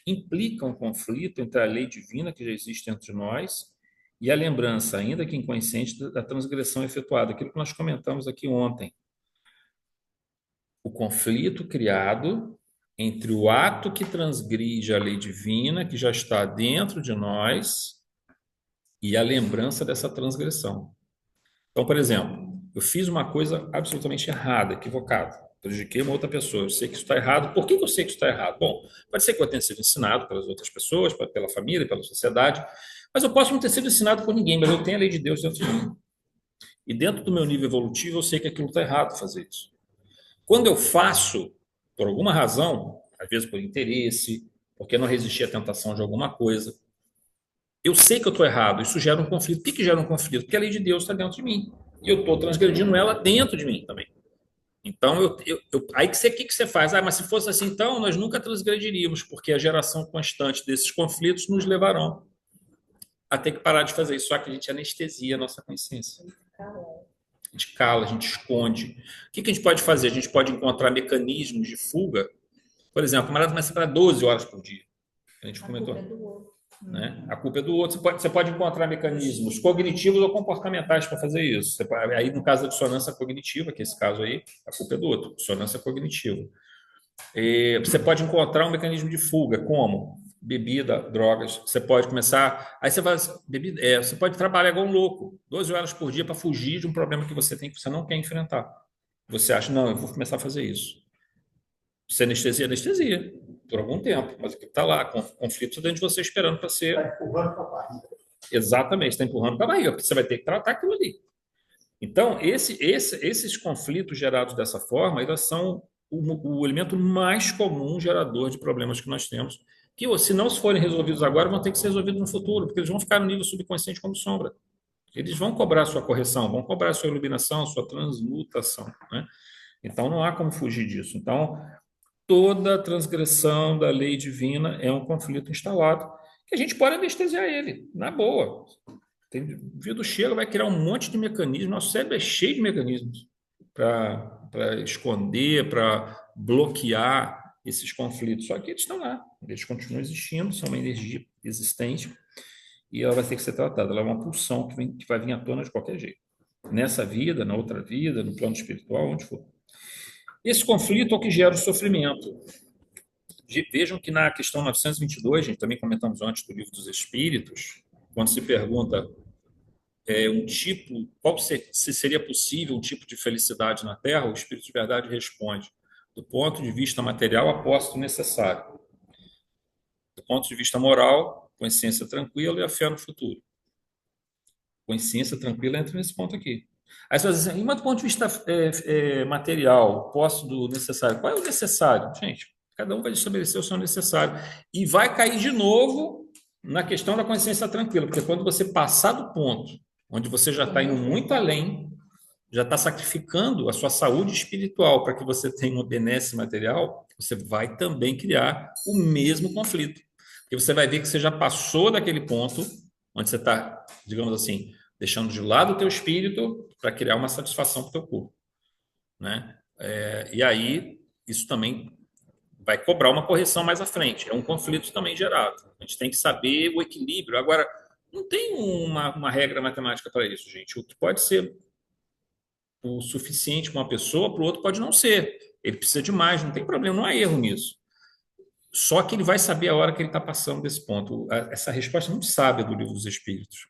implica um conflito entre a lei divina que já existe entre nós e a lembrança, ainda que inconsciente, da transgressão efetuada, aquilo que nós comentamos aqui ontem. O conflito criado entre o ato que transgride a lei divina, que já está dentro de nós, e a lembrança dessa transgressão. Então, por exemplo, eu fiz uma coisa absolutamente errada, equivocada, prejudiquei uma outra pessoa, eu sei que isso está errado. Por que eu sei que isso está errado? Bom, pode ser que eu tenha sido ensinado pelas outras pessoas, pela família, pela sociedade, mas eu posso não ter sido ensinado por ninguém, mas eu tenho a lei de Deus dentro de mim. E dentro do meu nível evolutivo, eu sei que aquilo está errado fazer isso. Quando eu faço, por alguma razão, às vezes por interesse, porque não resisti à tentação de alguma coisa, eu sei que eu estou errado, isso gera um conflito. Por que gera um conflito? Porque a lei de Deus está dentro de mim. E eu estou transgredindo ela dentro de mim também. Então, aí o que você faz? Mas se fosse assim, então, nós nunca transgrediríamos, porque a geração constante desses conflitos nos levarão a ter que parar de fazer isso. Só que a gente anestesia a nossa consciência. A gente cala, a gente esconde. O que a gente pode fazer? A gente pode encontrar mecanismos de fuga. Por exemplo, o camarada começa para 12 horas por dia. A gente comentou. né? A culpa é do outro. Você pode encontrar mecanismos cognitivos ou comportamentais para fazer isso. Aí, no caso da dissonância cognitiva, que é esse caso aí, a culpa é do outro, dissonância cognitiva. Você pode encontrar um mecanismo de fuga, como bebida, drogas. Você pode começar. Aí você vai. Bebida, você pode trabalhar igual um louco, 12 horas por dia para fugir de um problema que você tem que você não quer enfrentar. Você acha, não, eu vou começar a fazer isso. Se anestesia, anestesia, por algum tempo, mas o que está lá, conflito dentro de você esperando para ser. Está empurrando para a barriga. Exatamente, está empurrando para a barriga, porque você vai ter que tratar aquilo ali. Então, esses conflitos gerados dessa forma, eles são o elemento mais comum gerador de problemas que nós temos, que se não forem resolvidos agora, vão ter que ser resolvidos no futuro, porque eles vão ficar no nível subconsciente como sombra. Eles vão cobrar sua correção, vão cobrar sua iluminação, sua transmutação, né? Então, não há como fugir disso. Então, toda transgressão da lei divina é um conflito instalado, que a gente pode anestesiar ele, na boa. O indivíduo chega, vai criar um monte de mecanismos, nosso cérebro é cheio de mecanismos para esconder, para bloquear esses conflitos. Só que eles estão lá, eles continuam existindo, são uma energia existente e ela vai ter que ser tratada. Ela é uma pulsão que vai vir à tona de qualquer jeito. Nessa vida, na outra vida, no plano espiritual, onde for. Esse conflito é o que gera o sofrimento. Vejam que na questão 922, a gente também comentamos antes do Livro dos Espíritos, quando se pergunta qual se seria possível um tipo de felicidade na Terra, o Espírito de Verdade responde: do ponto de vista material, aposto necessário. Do ponto de vista moral, consciência tranquila e a fé no futuro. Consciência tranquila entra nesse ponto aqui. Aí você vai dizer assim, mas do ponto de vista material, posse do necessário. Qual é o necessário? Gente, cada um vai estabelecer o seu necessário. E vai cair de novo na questão da consciência tranquila, porque quando você passar do ponto onde você já está indo muito além, já está sacrificando a sua saúde espiritual para que você tenha uma benesse material, você vai também criar o mesmo conflito. Porque você vai ver que você já passou daquele ponto onde você está, digamos assim, deixando de lado o teu espírito para criar uma satisfação para o teu corpo, né? E aí, isso também vai cobrar uma correção mais à frente. É um conflito também gerado. A gente tem que saber o equilíbrio. Agora, não tem uma regra matemática para isso, gente. O que pode ser o suficiente para uma pessoa, para o outro pode não ser. Ele precisa de mais, não tem problema, não há erro nisso. Só que ele vai saber a hora que ele está passando desse ponto. Essa resposta é muito sábia do Livro dos Espíritos.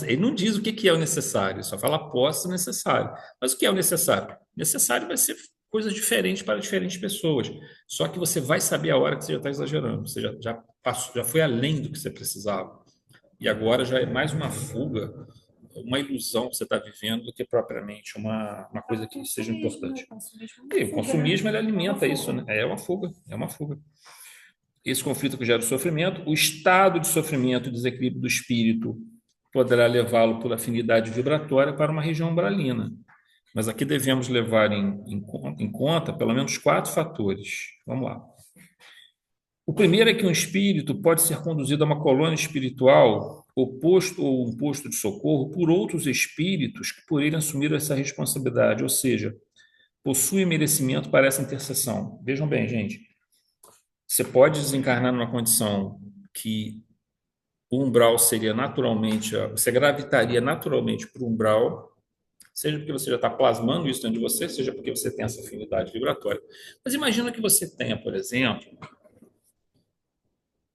Ele não diz o que é o necessário, só fala aposto necessário. Mas o que é o necessário? Necessário vai ser coisas diferentes para diferentes pessoas. Só que você vai saber a hora que você já está exagerando. Você já passou, já foi além do que você precisava. E agora já é mais uma fuga, uma ilusão que você está vivendo do que propriamente uma coisa que seja importante. E o consumismo ele alimenta isso, né? É uma fuga, é uma fuga. Esse conflito que gera o sofrimento, o estado de sofrimento e desequilíbrio do espírito poderá levá-lo por afinidade vibratória para uma região umbralina. Mas aqui devemos levar em conta pelo menos 4 fatores. Vamos lá. O primeiro é que um espírito pode ser conduzido a uma colônia espiritual ou um posto de socorro por outros espíritos que por ele assumiram essa responsabilidade, ou seja, possuem merecimento para essa intercessão. Vejam bem, gente, você pode desencarnar numa condição que o umbral seria naturalmente, você gravitaria naturalmente para o umbral, seja porque você já está plasmando isso dentro de você, seja porque você tem essa afinidade vibratória. Mas imagina que você tenha, por exemplo,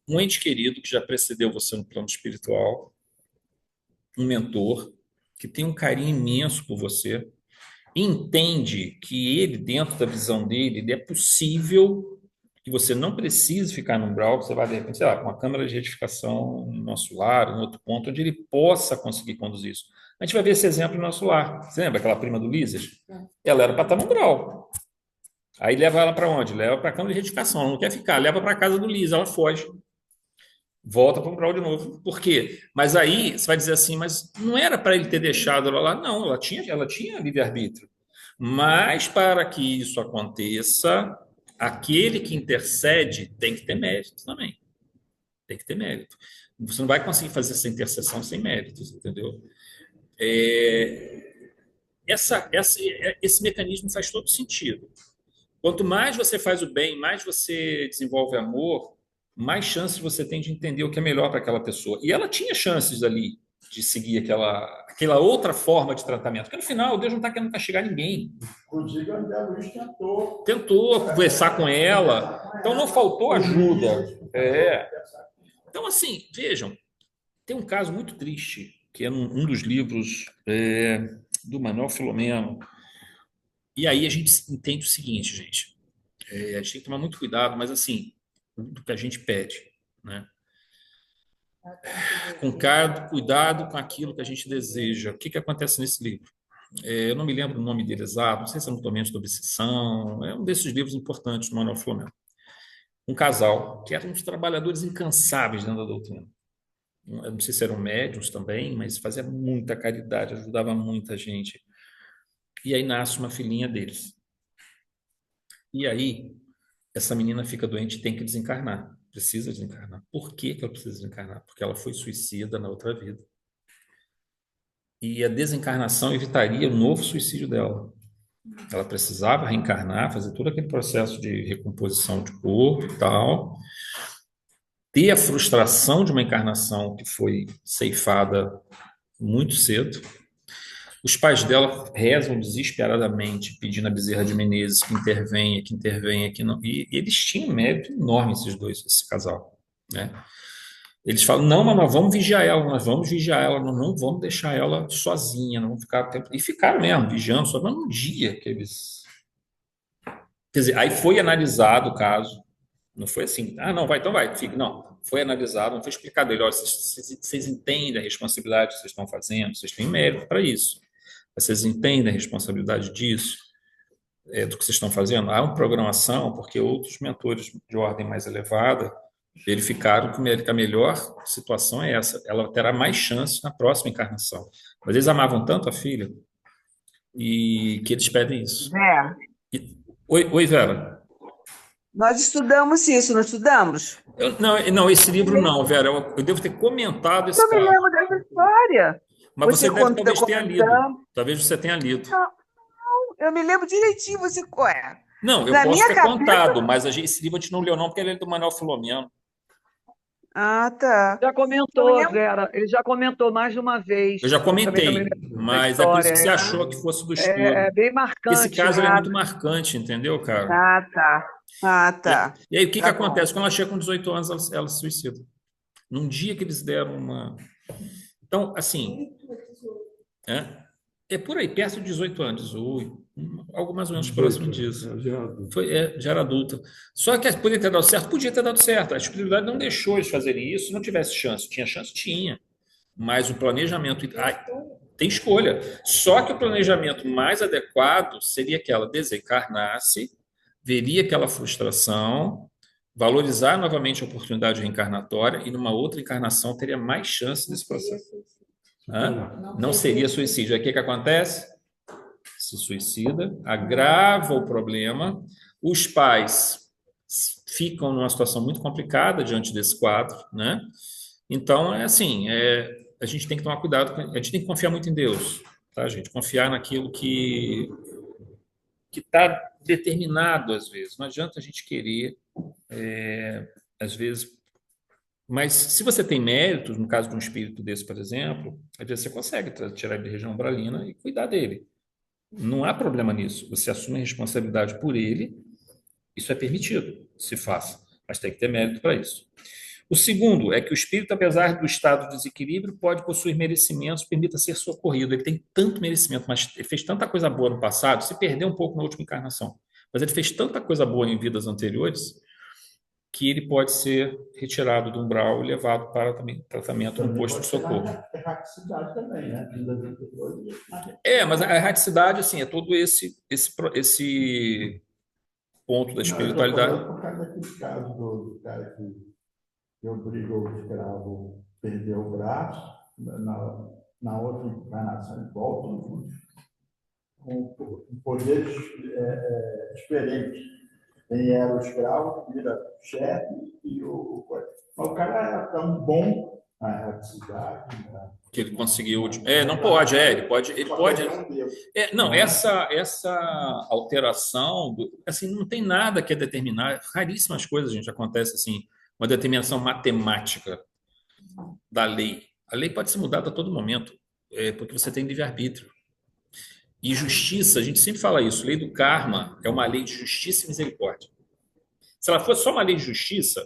um ente querido que já precedeu você no plano espiritual, um mentor que tem um carinho imenso por você, entende que ele, dentro da visão dele, é possível que você não precise ficar no umbral, que você vai, de repente, sei lá, com uma câmera de retificação no nosso lar, em outro ponto, onde ele possa conseguir conduzir isso. A gente vai ver esse exemplo no nosso lar. Você lembra aquela prima do Lízias? Ela era para estar no umbral. Aí leva ela para onde? Leva para a câmara de retificação. Ela não quer ficar, leva para a casa do Lízias, ela foge. Volta para o umbral de novo. Por quê? Mas aí você vai dizer assim, mas não era para ele ter deixado ela lá? Não, ela tinha livre-arbítrio. Mas para que isso aconteça, aquele que intercede tem que ter mérito também. Tem que ter mérito. Você não vai conseguir fazer essa intercessão sem méritos, entendeu? Esse mecanismo faz todo sentido. Quanto mais você faz o bem, mais você desenvolve amor, mais chances você tem de entender o que é melhor para aquela pessoa. E ela tinha chances ali de seguir aquela outra forma de tratamento. Porque no final, Deus não está querendo castigar ninguém. Inclusive, a André Luiz Tentou conversar com ela. Então, não faltou ajuda. Então, assim, vejam, tem um caso muito triste, que é um dos livros do Manuel Filomeno. E aí a gente entende o seguinte, gente. A gente tem que tomar muito cuidado, mas assim, do que a gente pede, né? Cuidado com aquilo que a gente deseja. O que acontece nesse livro? Eu não me lembro o nome dele exato, não sei se é Monumentos da Obsessão, é um desses livros importantes do Manuel Filomeno. Um casal que eram uns trabalhadores incansáveis dentro da doutrina. Eu não sei se eram médiuns também, mas fazia muita caridade, ajudava muita gente. E aí nasce uma filhinha deles. E aí, essa menina fica doente e tem que desencarnar. Precisa desencarnar. Por que ela precisa desencarnar? Porque ela foi suicida na outra vida. E a desencarnação evitaria o novo suicídio dela. Ela precisava reencarnar, fazer todo aquele processo de recomposição de corpo e tal, ter a frustração de uma encarnação que foi ceifada muito cedo. Os pais dela rezam desesperadamente, pedindo a Bezerra de Menezes que intervenha, que não. E eles tinham um mérito enorme, esse casal, né? Eles falam, não, mas nós vamos vigiar ela, nós não vamos deixar ela sozinha, não vamos ficar tempo. E ficaram mesmo, vigiando, só no dia que eles. Quer dizer, aí foi analisado o caso, não foi assim, não, vai, então vai, fica. Não, foi analisado, não foi explicado ele, olha, vocês entendem a responsabilidade que vocês estão fazendo, vocês têm mérito para isso. Vocês entendem a responsabilidade disso, do que vocês estão fazendo? Há uma programação, porque outros mentores de ordem mais elevada verificaram que a melhor situação é essa. Ela terá mais chance na próxima encarnação. Mas eles amavam tanto a filha e que eles pedem isso. Oi, Vera. Nós estudamos isso, não estudamos? Não, esse livro não, Vera. Eu devo ter comentado esse caso. Eu me lembro dessa história. Mas você deve talvez tenha lido. Talvez você tenha lido. Não, eu me lembro direitinho. Não, eu posso ter contado, mas esse livro a gente não leu não, porque ele é do Manuel Filomeno. Ah, tá. Já comentou, Vera. Ele já comentou mais de uma vez. Eu já comentei, mas é por isso que você achou que fosse do estudo. É bem marcante. Esse caso é muito marcante, entendeu, cara? Ah, tá. E aí, o que acontece? Quando ela chega com 18 anos, ela se suicida. Num dia que eles deram uma... Então, assim... É por aí, perto de 18 anos, 18, algo mais ou menos próximo disso. Já era adulta. Só que podia ter dado certo? Podia ter dado certo. A espiritualidade não deixou eles fazerem isso, se não tivesse chance. Tinha chance? Tinha. Mas o planejamento... tem escolha. Só que o planejamento mais adequado seria que ela desencarnasse, veria aquela frustração, valorizar novamente a oportunidade reencarnatória e numa outra encarnação teria mais chance desse processo. Não seria suicídio. Aí o que acontece? Se suicida, agrava o problema, os pais ficam numa situação muito complicada diante desse quadro, né? Então, assim, a gente tem que tomar cuidado, a gente tem que confiar muito em Deus, tá, gente? Confiar naquilo que está determinado, às vezes. Não adianta a gente querer, às vezes... Mas se você tem méritos, no caso de um espírito desse, por exemplo, às vezes você consegue tirar ele da região umbralina e cuidar dele. Não há problema nisso. Você assume a responsabilidade por ele, isso é permitido, se faça, mas tem que ter mérito para isso. O segundo é que o espírito, apesar do estado de desequilíbrio, pode possuir merecimentos, permita ser socorrido. Ele tem tanto merecimento, mas ele fez tanta coisa boa no passado, se perdeu um pouco na última encarnação, mas ele fez tanta coisa boa em vidas anteriores que ele pode ser retirado do umbral e levado para tratamento no posto de socorro. Erraticidade também, né? Mas a erraticidade, assim, é todo esse ponto da espiritualidade. Por causa daquele caso do cara que obrigou o escravo a perder o braço, na outra encarnação ele volta com poderes diferentes. Quem era o escravo vira chefe e mas o cara era tão bom na erraticidade, né? Que ele conseguiu. Não pode, ele pode. Essa alteração, assim, não tem nada que é determinar. Raríssimas coisas, gente, acontece assim. uma determinação matemática da lei. A lei pode ser mudada a todo momento, porque você tem livre-arbítrio. E justiça, a gente sempre fala isso, lei do karma é uma lei de justiça e misericórdia. Se ela fosse só uma lei de justiça,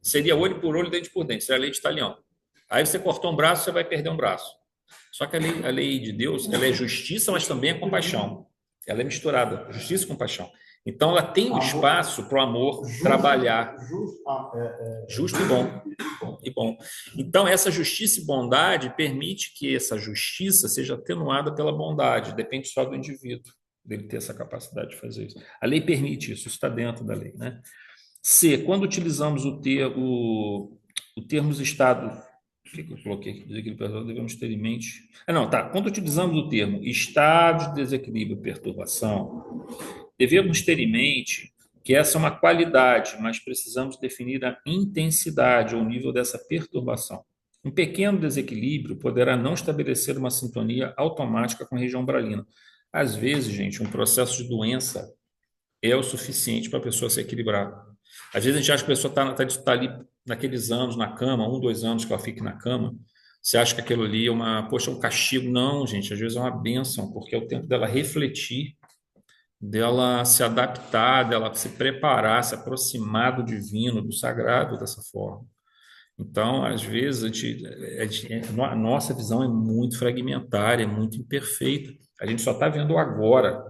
seria olho por olho, dente por dente, seria a lei de talhão. Aí você cortou um braço, você vai perder um braço. Só que a lei de Deus, ela é justiça, mas também é compaixão. Ela é misturada, justiça e compaixão. Então, ela tem um espaço para o amor trabalhar. Justo e bom. Então, essa justiça e bondade permite que essa justiça seja atenuada pela bondade. Depende só do indivíduo, dele ter essa capacidade de fazer isso. A lei permite isso está dentro da lei, né? C, quando utilizamos o termos estado... O que eu coloquei aqui? Desequilíbrio perturbador, devemos ter em mente... Quando utilizamos o termo estado de desequilíbrio e perturbação, devemos ter em mente que essa é uma qualidade, mas precisamos definir a intensidade ou nível dessa perturbação. Um pequeno desequilíbrio poderá não estabelecer uma sintonia automática com a região umbralina. Às vezes, gente, um processo de doença é o suficiente para a pessoa se equilibrar. Às vezes a gente acha que a pessoa está ali naqueles anos na cama, 1, 2 anos que ela fique na cama, você acha que aquilo ali é um castigo. Não, gente, às vezes é uma bênção, porque é o tempo dela refletir, dela se adaptar, dela se preparar, se aproximar do divino, do sagrado dessa forma. Então, às vezes, a nossa visão é muito fragmentária, é muito imperfeita. A gente só está vendo o agora,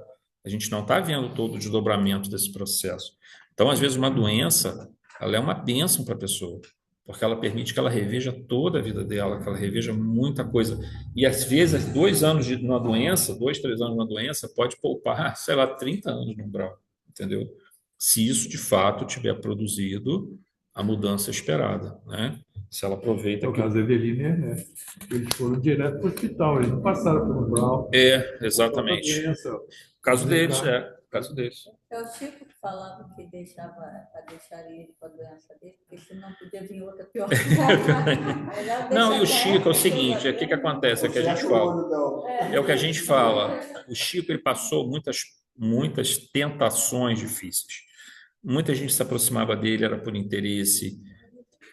a gente não está vendo todo o desdobramento desse processo. Então, às vezes, uma doença, ela é uma bênção para a pessoa, porque ela permite que ela reveja toda a vida dela, que ela reveja muita coisa. E, às vezes, 2 anos de uma doença, 2, 3 anos de uma doença, pode poupar, 30 anos no umbral, entendeu? Se isso, de fato, tiver produzido a mudança esperada, né? Se ela aproveita... No caso da Eveline, né? Eles foram direto para o hospital, eles não passaram pelo umbral. Exatamente. O caso deles. É o Chico que falava que deixaria ele com a doença dele, porque senão podia vir outra pior. Não, e o Chico é o seguinte, o que acontece? É o que a gente fala. É o que a gente fala. O Chico, ele passou muitas tentações difíceis. Muita gente se aproximava dele, era por interesse.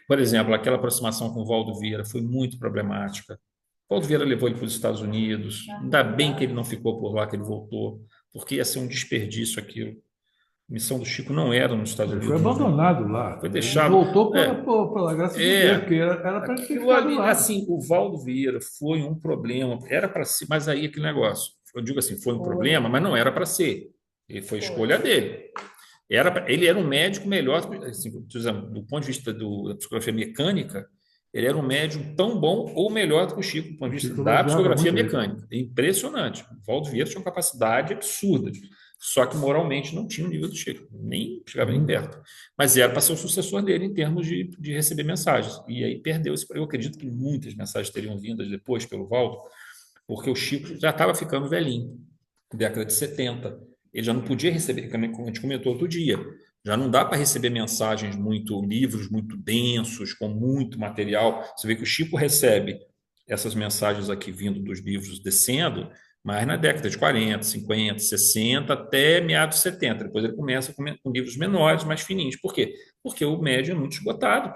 Por exemplo, aquela aproximação com o Valdo Vieira foi muito problemática. O Valdo Vieira levou ele para os Estados Unidos. Ainda bem que ele não ficou por lá, que ele voltou, porque ia ser um desperdício aquilo. A missão do Chico não era nos Estados Unidos. Foi abandonado lá. Foi deixado. Ele voltou pela graça de Deus, porque era para ele ter ficado lá. Assim, o Valdo Vieira foi um problema. Era para ser, mas aí aquele negócio. Eu digo assim, foi um problema, mas não era para ser. E foi escolha dele. Ele era um médico melhor, assim, do ponto de vista da psicografia mecânica, ele era um médium tão bom ou melhor do que o Chico, do ponto de vista da psicografia mecânica. Impressionante. O Valdo Vieira tinha uma capacidade absurda, só que moralmente não tinha o nível do Chico, nem chegava nem perto. Mas era para ser o sucessor dele em termos de receber mensagens. E aí perdeu esse. Eu acredito que muitas mensagens teriam vindo depois pelo Valdo, porque o Chico já estava ficando velhinho, década de 70. Ele já não podia receber, como a gente comentou outro dia, já não dá para receber mensagens livros muito densos, com muito material. Você vê que o Chico recebe essas mensagens aqui vindo dos livros descendo, mas na década de 40, 50, 60, até meados de 70. Depois ele começa com livros menores, mais fininhos. Por quê? Porque o médium é muito esgotado,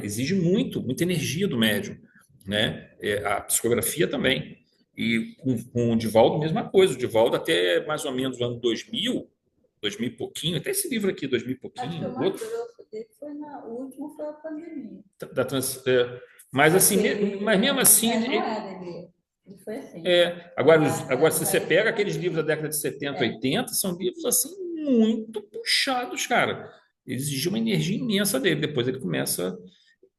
exige muita energia do médium, né? A psicografia também. E com o Divaldo, mesma coisa. O Divaldo, até mais ou menos no ano 2000 e pouquinho, até esse livro aqui, 2000 e pouquinho. Acho que o mais grosso dele o último foi a pandemia. Mas assim, mas mesmo assim. Ele foi assim. Agora, se você pega aqueles livros da década de 70, 80, são livros assim muito puxados, cara. Exigiu uma energia imensa dele. Depois ele começa.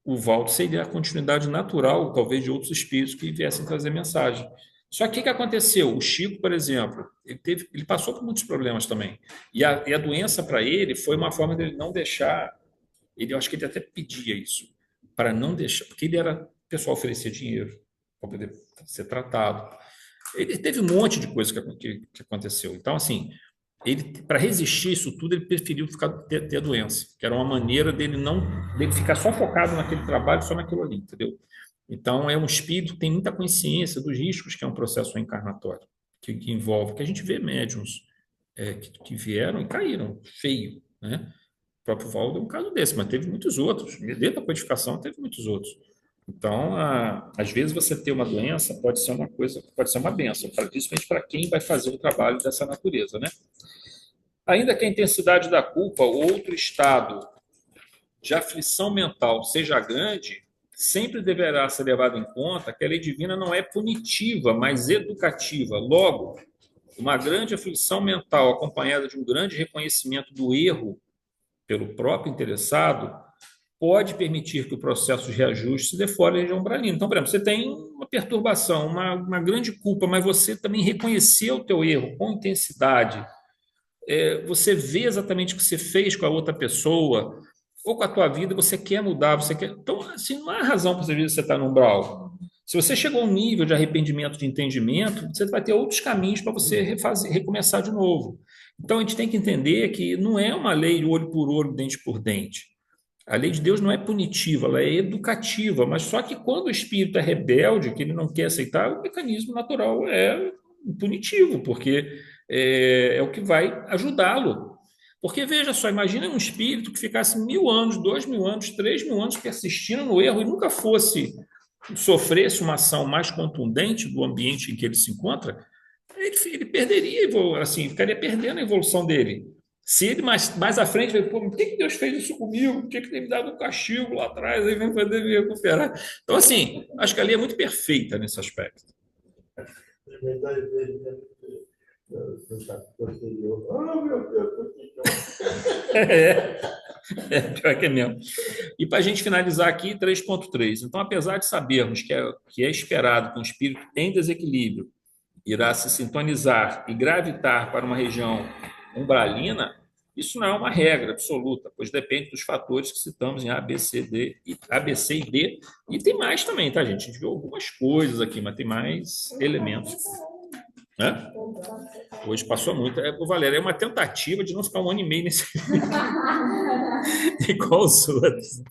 O Valdo seria a continuidade natural, talvez, de outros espíritos que viessem trazer mensagem. Só que o que aconteceu? O Chico, por exemplo, ele passou por muitos problemas também. E a doença para ele foi uma forma dele não deixar. Eu acho que ele até pedia isso, para não deixar, porque o pessoal oferecia dinheiro para poder ser tratado. Ele teve um monte de coisa que aconteceu. Então, assim, para resistir isso tudo, ele preferiu ter a doença, que era uma maneira dele ficar só focado naquele trabalho, só naquilo ali, entendeu? Então, é um espírito que tem muita consciência dos riscos que é um processo reencarnatório, que envolve, que a gente vê médiuns que vieram e caíram feio, né? próprio Valdo é um caso desse, mas teve muitos outros. Dentro da codificação teve muitos outros. Então, às vezes você ter uma doença pode ser uma coisa, pode ser uma bênção, principalmente para quem vai fazer um trabalho dessa natureza, né? Ainda que a intensidade da culpa ou outro estado de aflição mental seja grande, sempre deverá ser levado em conta que a lei divina não é punitiva, mas educativa. Logo, uma grande aflição mental acompanhada de um grande reconhecimento do erro pelo próprio interessado pode permitir que o processo de reajuste se dê fora da região umbralina. Então, por exemplo, você tem uma perturbação, uma grande culpa, mas você também reconheceu o teu erro com intensidade. Você vê exatamente o que você fez com a outra pessoa ou com a tua vida, você quer mudar, você quer... Então, assim, não há razão para você estar no umbral. Se você chegou a um nível de arrependimento, de entendimento, você vai ter outros caminhos para você recomeçar de novo. Então, a gente tem que entender que não é uma lei olho por olho, dente por dente. A lei de Deus não é punitiva, ela é educativa, mas só que quando o espírito é rebelde, que ele não quer aceitar, o mecanismo natural é punitivo, porque é o que vai ajudá-lo. Porque, veja só, imagina um espírito que ficasse 1000 anos, 2000 anos, 3000 anos persistindo no erro e nunca sofresse uma ação mais contundente do ambiente em que ele se encontra, ele perderia, assim, ficaria perdendo a evolução dele. Se ele mais à frente, pô, por que Deus fez isso comigo? Por que ele me dava um castigo lá atrás? Aí vem poder me recuperar. Então, assim, acho que a lei é muito perfeita nesse aspecto. Pior que é mesmo. E para a gente finalizar aqui, 3.3. Então, apesar de sabermos que é esperado que um espírito em desequilíbrio irá se sintonizar e gravitar para uma região umbralina, isso não é uma regra absoluta, pois depende dos fatores que citamos em A, B, C, D, A, B, C e D. E tem mais também, tá, gente? A gente viu algumas coisas aqui, mas tem mais elementos. Né? Hoje passou muito. Valéria, é uma tentativa de não ficar um ano e meio nesse igual os outros.